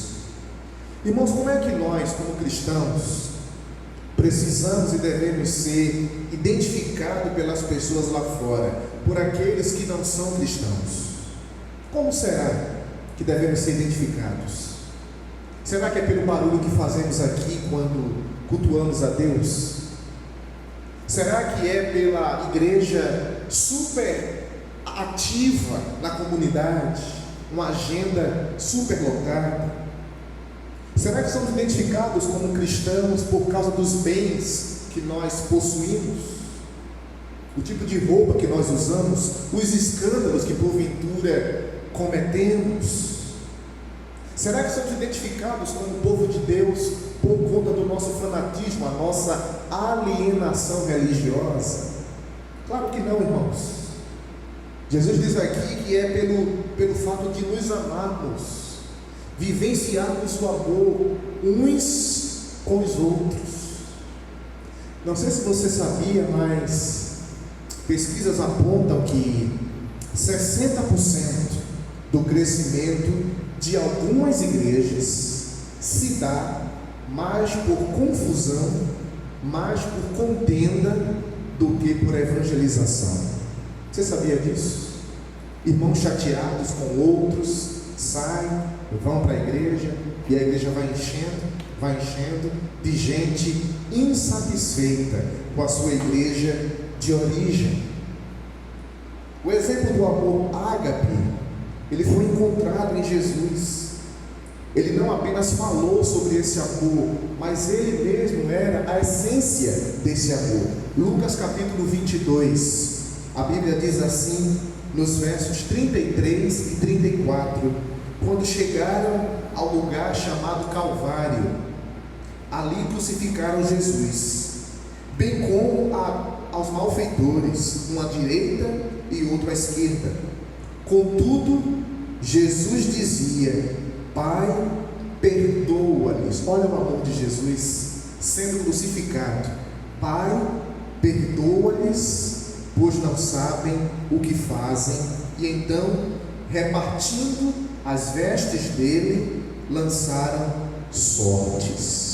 Irmãos, como é que nós, como cristãos, precisamos e devemos ser identificados pelas pessoas lá fora, por aqueles que não são cristãos? Como será que devemos ser identificados? Será que é pelo barulho que fazemos aqui quando cultuamos a Deus? Será que é pela igreja super ativa na comunidade, uma agenda super lotada? Será que somos identificados como cristãos por causa dos bens que nós possuímos? O tipo de roupa que nós usamos? Os escândalos que porventura cometemos? Será que somos identificados como povo de Deus por conta do nosso fanatismo, a nossa alienação religiosa? Claro que não, irmãos. Jesus diz aqui que é pelo fato de nos amarmos, vivenciarmos o amor uns com os outros. Não sei se você sabia, mas pesquisas apontam que 60% do crescimento de algumas igrejas se dá mais por confusão, mais por contenda do que por evangelização. Você sabia disso? Irmãos chateados com outros saem, vão para a igreja, e a igreja vai enchendo de gente insatisfeita com a sua igreja de origem. O exemplo do amor ágape, ele foi encontrado em Jesus. Ele não apenas falou sobre esse amor, mas ele mesmo era a essência desse amor. Lucas capítulo 22, a Bíblia diz assim, nos versos 33 e 34: quando chegaram ao lugar chamado Calvário, ali crucificaram Jesus, bem como aos malfeitores, um à direita e outro à esquerda. Contudo, Jesus dizia: Pai, perdoa-lhes. Olha o amor de Jesus sendo crucificado. Pai, perdoa-lhes, pois não sabem o que fazem. E então, repartindo as vestes dele, lançaram sortes.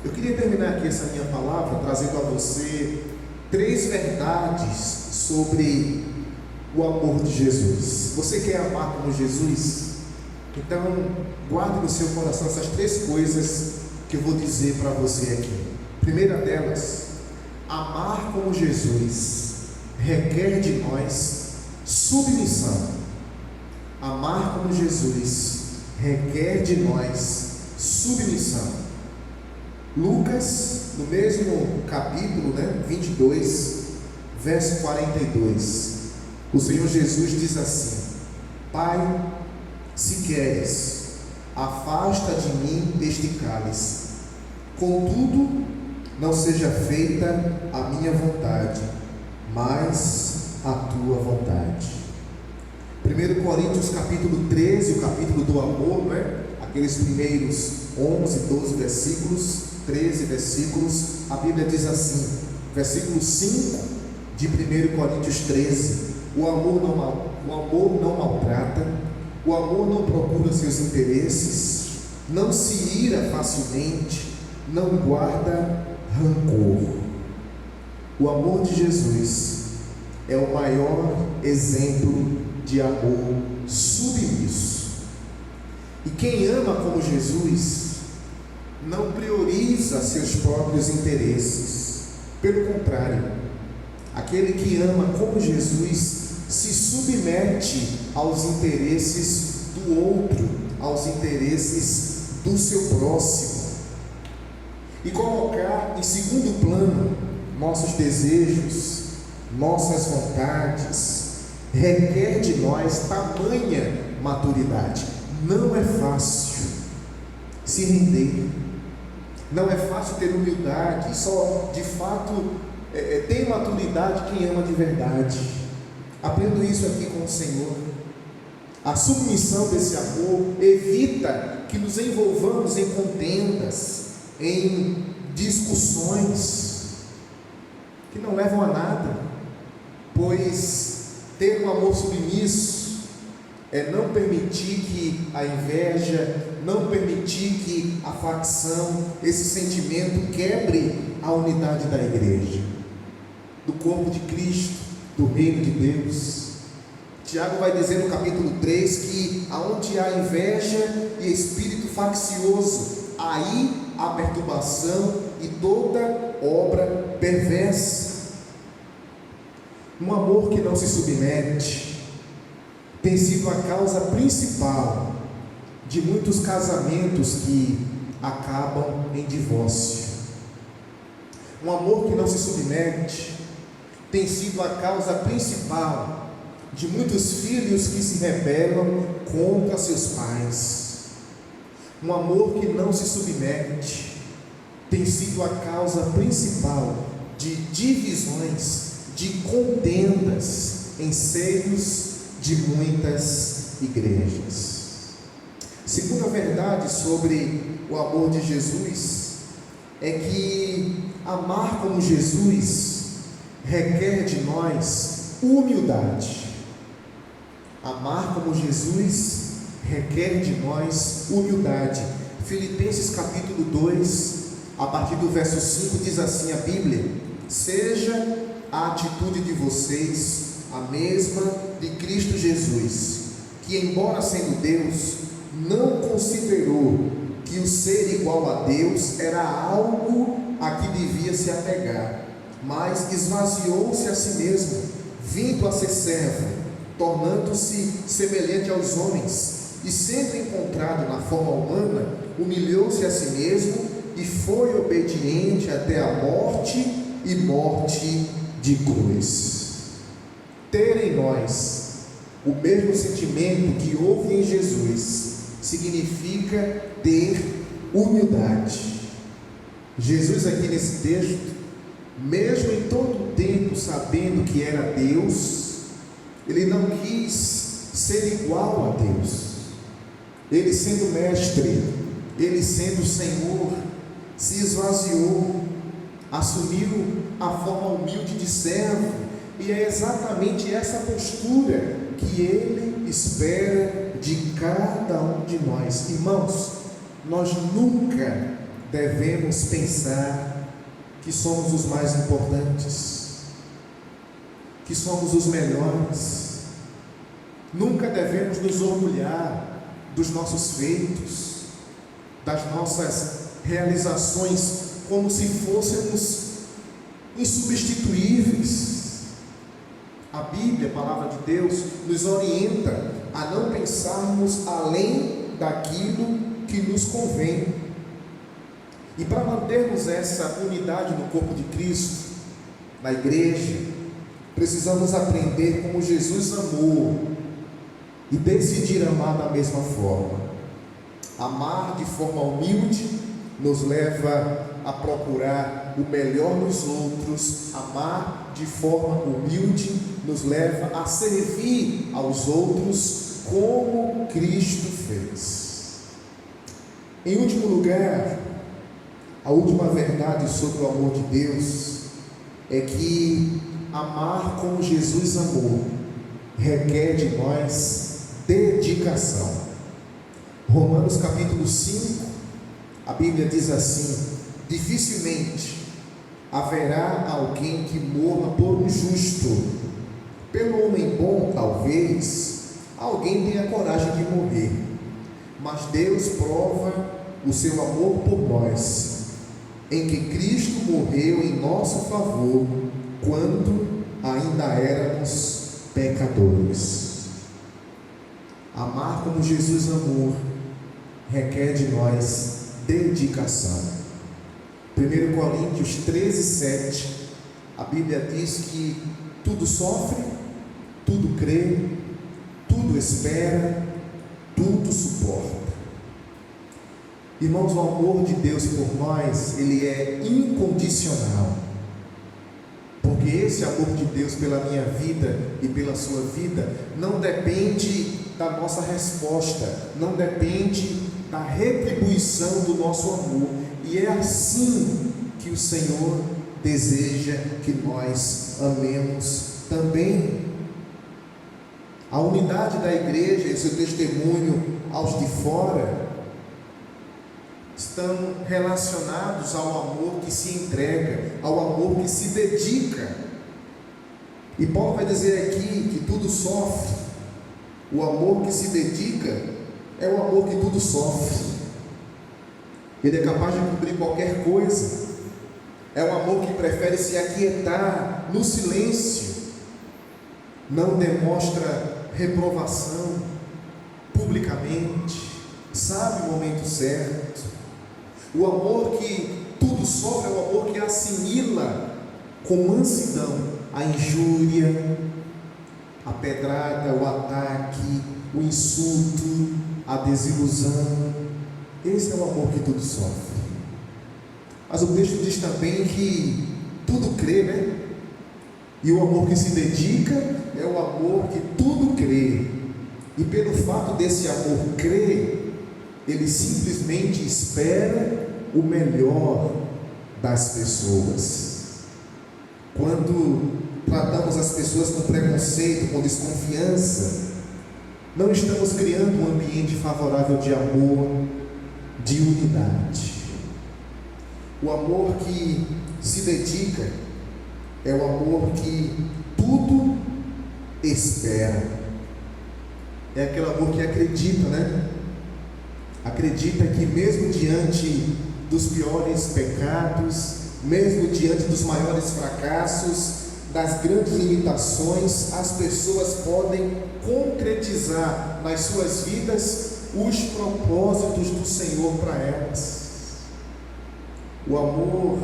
Eu queria terminar aqui essa minha palavra trazendo a você 3 verdades sobre o amor de Jesus. Você quer amar como Jesus? Então, guarde no seu coração essas 3 coisas que eu vou dizer para você aqui. Primeira delas, amar como Jesus requer de nós submissão. Amar como Jesus requer de nós submissão. Lucas, no mesmo capítulo, 22, verso 42, o Senhor Jesus diz assim: Pai, se queres, afasta de mim este cálice, contudo, não seja feita a minha vontade, mas a tua vontade. 1 Coríntios capítulo 13, o capítulo do amor, aqueles primeiros 11, 12 versículos, 13 versículos, a Bíblia diz assim: versículo 5 de 1 Coríntios 13. O amor não maltrata, o amor não procura seus interesses, não se ira facilmente, não guarda rancor. O amor de Jesus é o maior exemplo de amor submisso. E quem ama como Jesus não prioriza seus próprios interesses. Pelo contrário, aquele que ama como Jesus se submete aos interesses do outro, aos interesses do seu próximo. E colocar em segundo plano nossos desejos, nossas vontades, requer de nós tamanha maturidade. Não é fácil se render, não é fácil ter humildade. Só de fato tem maturidade quem ama de verdade. Aprendo isso aqui com o Senhor. A submissão desse amor evita que nos envolvamos em contendas, em discussões que não levam a nada, pois ter um amor submisso é não permitir que a inveja, não permitir que a facção, esse sentimento quebre a unidade da igreja, do corpo de Cristo, do reino de Deus. Tiago vai dizer no capítulo 3 que aonde há inveja e espírito faccioso, aí há perturbação e toda obra perversa. Um amor que não se submete tem sido a causa principal de muitos casamentos que acabam em divórcio. Um amor que não se submete tem sido a causa principal de muitos filhos que se rebelam contra seus pais. Um amor que não se submete tem sido a causa principal de divisões, de contendas em seios de muitas igrejas. Segunda verdade sobre o amor de Jesus é que amar como Jesus requer de nós humildade. Amar como Jesus requer de nós humildade. Filipenses capítulo 2, a partir do verso 5, diz assim a Bíblia: seja a atitude de vocês a mesma de Cristo Jesus, que embora sendo Deus, não considerou que o ser igual a Deus era algo a que devia se apegar, mas esvaziou-se a si mesmo, vindo a ser servo, tornando-se semelhante aos homens, e sendo encontrado na forma humana, humilhou-se a si mesmo e foi obediente até a morte e morte de cruz. Ter em nós o mesmo sentimento que houve em Jesus significa ter humildade. Jesus aqui nesse texto, mesmo em todo o tempo sabendo que era Deus, ele não quis ser igual a Deus. Ele sendo mestre, ele sendo Senhor, se esvaziou, assumiu a forma humilde de servo. E é exatamente essa postura que Ele espera de cada um de nós. Irmãos, nós nunca devemos pensar que somos os mais importantes, que somos os melhores. Nunca devemos nos orgulhar dos nossos feitos, das nossas realizações, como se fôssemos insubstituíveis. A Bíblia, a palavra de Deus, nos orienta a não pensarmos além daquilo que nos convém. E para mantermos essa unidade no corpo de Cristo, na igreja, precisamos aprender como Jesus amou e decidir amar da mesma forma. Amar de forma humilde nos leva a procurar o melhor nos outros. Amar de forma humilde nos leva a servir aos outros como Cristo fez. Em último lugar, a última verdade sobre o amor de Deus é que amar como Jesus amou requer de nós dedicação. Romanos capítulo 5, a Bíblia diz assim: dificilmente haverá alguém que morra por um justo. Pelo homem bom, talvez alguém tenha coragem de morrer, mas Deus prova o seu amor por nós, em que Cristo morreu em nosso favor, quando ainda éramos pecadores. Amar como Jesus amou requer de nós dedicação. 1 Coríntios 13, 7, a Bíblia diz que tudo sofre, tudo crê, tudo espera, tudo suporta. Irmãos, o amor de Deus por nós, ele é incondicional, porque esse amor de Deus pela minha vida e pela sua vida não depende da nossa resposta, não depende da retribuição do nosso amor, e é assim que o Senhor deseja que nós amemos também. A unidade da igreja e seu testemunho aos de fora estão relacionados ao amor que se entrega, ao amor que se dedica. E Paulo vai dizer aqui que tudo sofre. O amor que se dedica é o amor que tudo sofre. Ele é capaz de cumprir qualquer coisa. É um amor que prefere se aquietar no silêncio. Não demonstra reprovação publicamente. Sabe o momento certo. O amor que tudo sofre é o amor que assimila com mansidão a injúria, a pedrada, o ataque, o insulto, a desilusão. Esse é o amor que tudo sofre. Mas o texto diz também que tudo crê, né? E o amor que se dedica é o amor que tudo crê. E pelo fato desse amor crer, ele simplesmente espera o melhor das pessoas. Quando tratamos as pessoas com preconceito, com desconfiança, não estamos criando um ambiente favorável de amor, de unidade. O amor que se dedica é o amor que tudo espera. É aquele amor que acredita, né? Acredita que mesmo diante dos piores pecados, mesmo diante dos maiores fracassos, das grandes limitações, as pessoas podem concretizar nas suas vidas os propósitos do Senhor para elas. O amor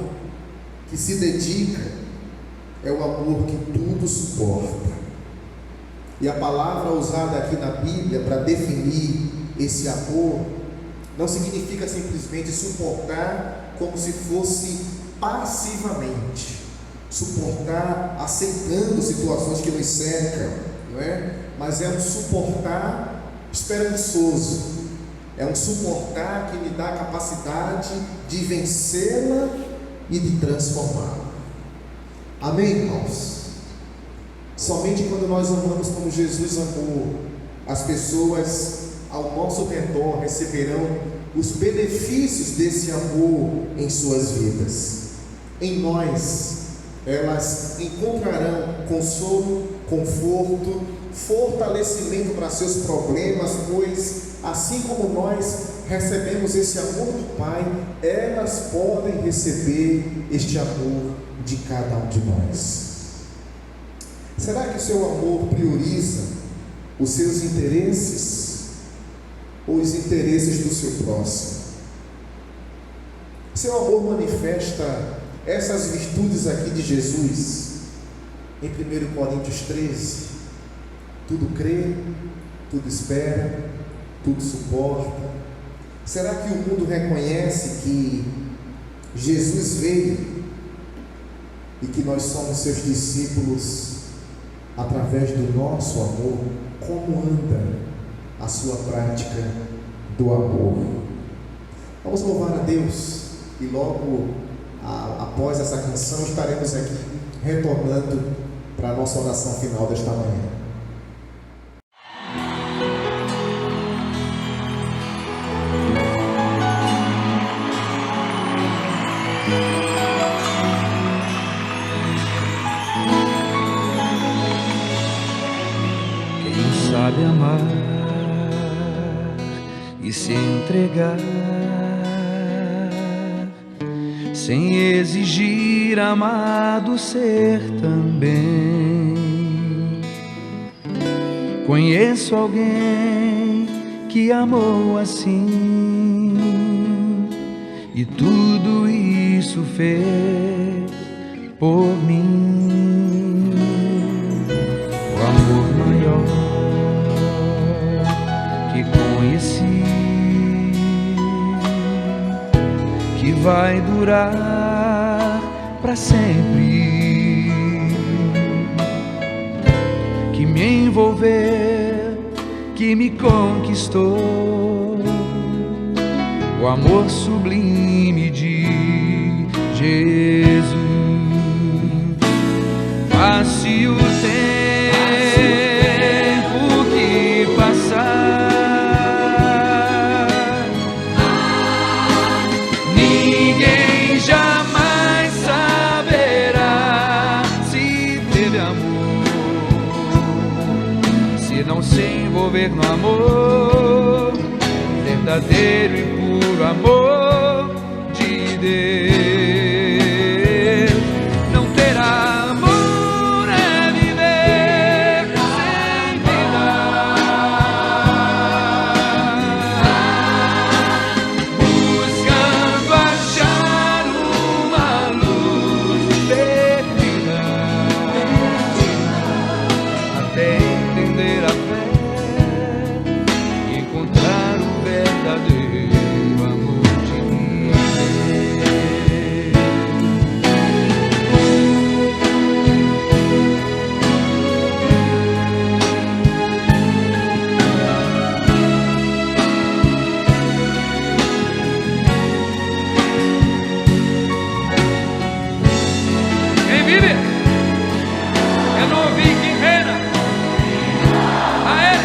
que se dedica é o amor que tudo suporta. E a palavra usada aqui na Bíblia para definir esse amor não significa simplesmente suportar como se fosse passivamente, suportar aceitando situações que nos cercam, não é? Mas é um suportar esperançoso, é um suportar que me dá a capacidade de vencê-la e de transformá-la. Amém, irmãos? Somente quando nós amamos como Jesus amou, as pessoas ao nosso redor receberão os benefícios desse amor em suas vidas. Em nós, elas encontrarão consolo, conforto, fortalecimento para seus problemas, pois assim como nós recebemos esse amor do Pai, elas podem receber este amor de cada um de nós. Será que o seu amor prioriza os seus interesses ou os interesses do seu próximo? Seu amor manifesta essas virtudes aqui de Jesus em 1 Coríntios 13: tudo crê, tudo espera, tudo suporta. Será que o mundo reconhece que Jesus veio e que nós somos seus discípulos através do nosso amor? Como anda a sua prática do amor? Vamos louvar a Deus e logo após essa canção estaremos aqui retornando para a nossa oração final desta manhã. Quem sabe amar e se entregar sem exigir amado ser também. Conheço alguém que amou assim e tudo isso fez por mim. O amor maior que conheci, que vai durar para sempre, que me envolveu, que me conquistou, o amor sublime de Jesus. Passe o tempo que passar, ninguém jamais saberá se teve amor, se não se envolver no amor verdadeiro e puro amor de Deus. Não terá amor é viver sem vida, buscando achar uma luz perdida, até entender a fé e encontrar o verdadeiro amor de Deus. Quem vive é novinho que reina. Aê!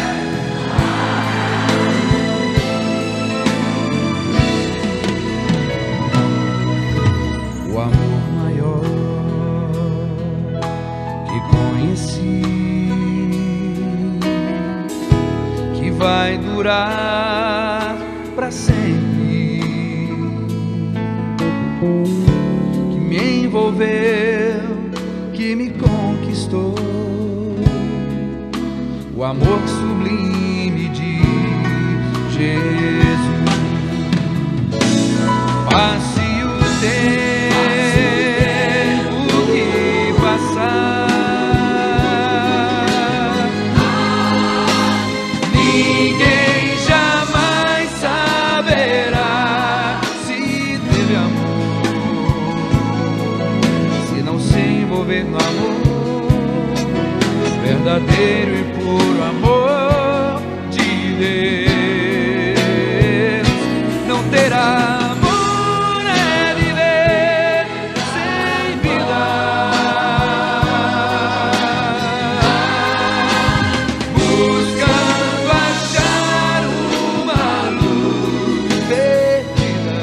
O amor maior que conheci, que vai durar para sempre, que me envolveu, que me conquistou, o amor sublime de Jesus. Passe o tempo que passar, ninguém jamais saberá se teve amor, se não se envolver no amor verdadeiro e puro amor de Deus. Não terá amor é viver sem vida, buscando achar uma luz perdida,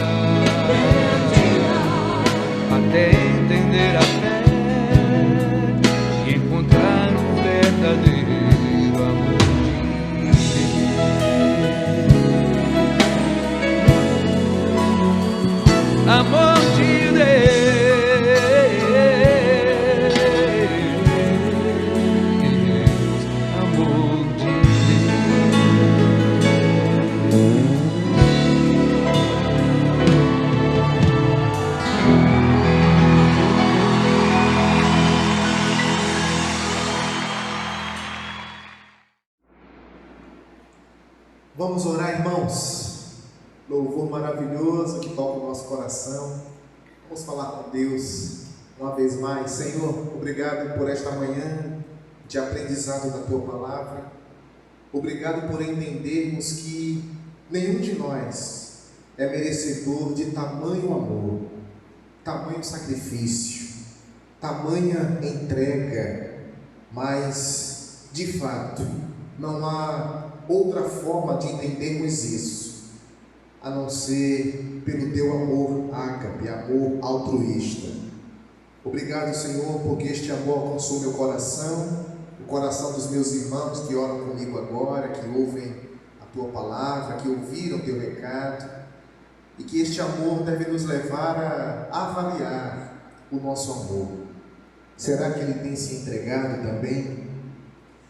até entender a fé e encontrar o verdadeiro amor de Deus. Amor de Deus, amor de Vamos orar, irmãos. Louvor maravilhoso que toca o nosso coração. Vamos falar com Deus uma vez mais. Senhor, obrigado por esta manhã de aprendizado da Tua Palavra. Obrigado por entendermos que nenhum de nós é merecedor de tamanho amor, tamanho sacrifício. tamanha entrega, mas de fato não há outra forma de entendermos isso a não ser pelo teu amor ágape, amor altruísta. Obrigado, Senhor, porque este amor alcançou meu coração, o coração dos meus irmãos que oram comigo agora, que ouvem a tua palavra, que ouviram o teu recado, e que este amor deve nos levar a avaliar o nosso amor. Será que ele tem se entregado também?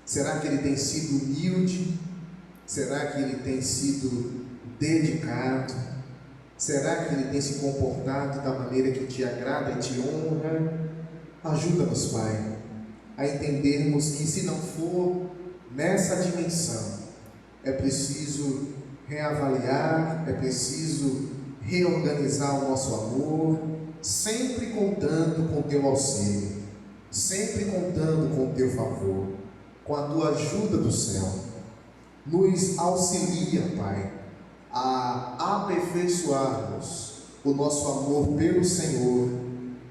Será que ele tem sido humilde? Será que ele tem sido dedicado? Será que ele tem se comportado da maneira que te agrada e te honra? Ajuda-nos, Pai, a entendermos que se não for nessa dimensão, é preciso reavaliar, é preciso reorganizar o nosso amor, sempre contando com o teu auxílio, sempre contando com o teu favor, com a tua ajuda do céu. Nos auxilia, Pai, a aperfeiçoarmos o nosso amor pelo Senhor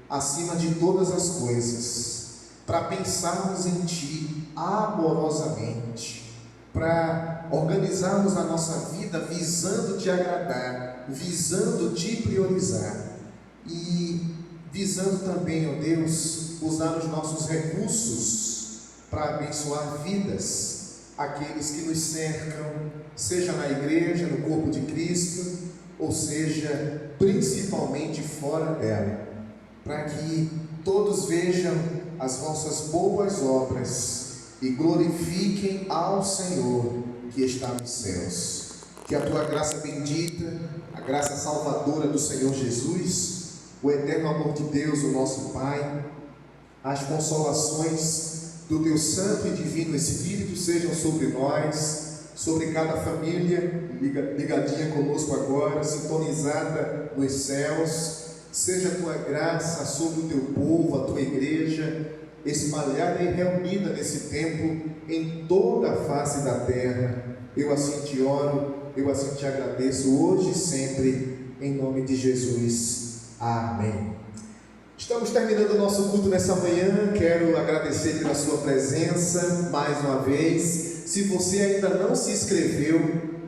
acima de todas as coisas, para pensarmos em Ti amorosamente, para organizarmos a nossa vida visando Te agradar, visando Te priorizar e visando também, ó Deus, usar os nossos recursos para abençoar vidas, aqueles que nos cercam, seja na igreja, no corpo de Cristo, ou seja, principalmente fora dela, para que todos vejam as vossas boas obras e glorifiquem ao Senhor que está nos céus. Que a tua graça bendita, a graça salvadora do Senhor Jesus, o eterno amor de Deus, o nosso Pai, as consolações do teu santo e divino Espírito sejam sobre nós, sobre cada família ligadinha conosco agora, sintonizada nos céus. Seja a tua graça sobre o teu povo, a tua igreja, espalhada e reunida nesse tempo em toda a face da terra. Eu assim te oro, eu assim te agradeço hoje e sempre, em nome de Jesus. Amém. Estamos terminando o nosso culto nessa manhã. Quero agradecer pela sua presença mais uma vez. Se você ainda não se inscreveu,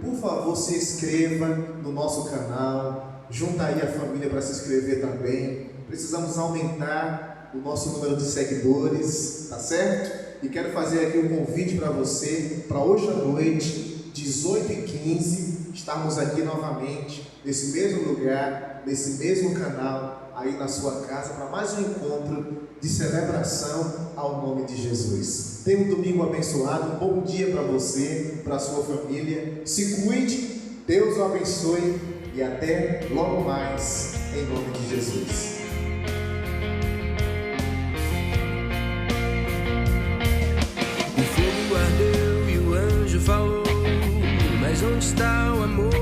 por favor, se inscreva no nosso canal. Junta aí a família para se inscrever também. Precisamos aumentar o nosso número de seguidores, tá certo? E quero fazer aqui um convite para você, para hoje à noite, 18h15, estarmos aqui novamente, nesse mesmo lugar, nesse mesmo canal, aí na sua casa, para mais um encontro de celebração ao nome de Jesus. Tenha um domingo abençoado, um bom dia para você, para a sua família. Se cuide, Deus o abençoe e até logo mais, em nome de Jesus. O fogo ardeu e o anjo falou, mas onde está o amor?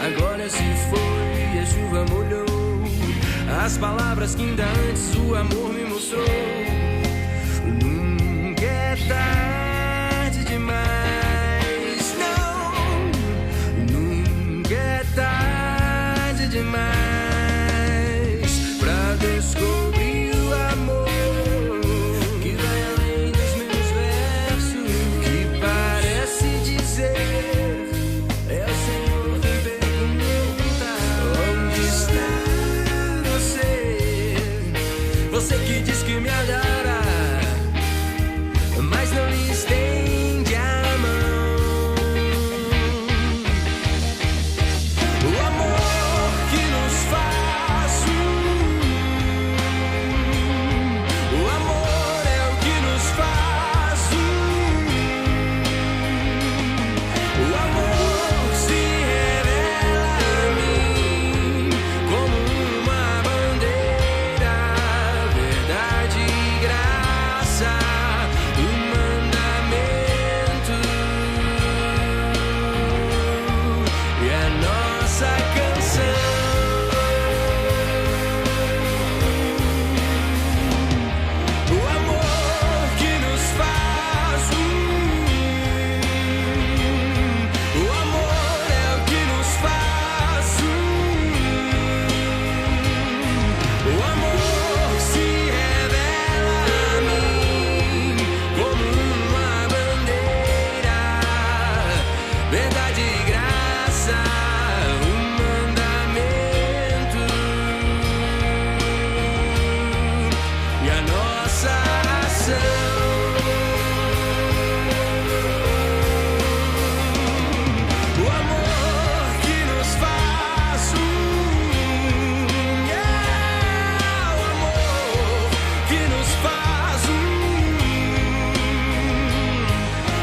Agora se foi e a chuva molhou as palavras que ainda antes o amor me mostrou. Nunca é tarde demais, não. Nunca é tarde demais pra descobrir o amor que vai além dos meus versos, que parece dizer: é o Senhor quem pergunta onde está você que diz que me agrada.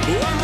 O amor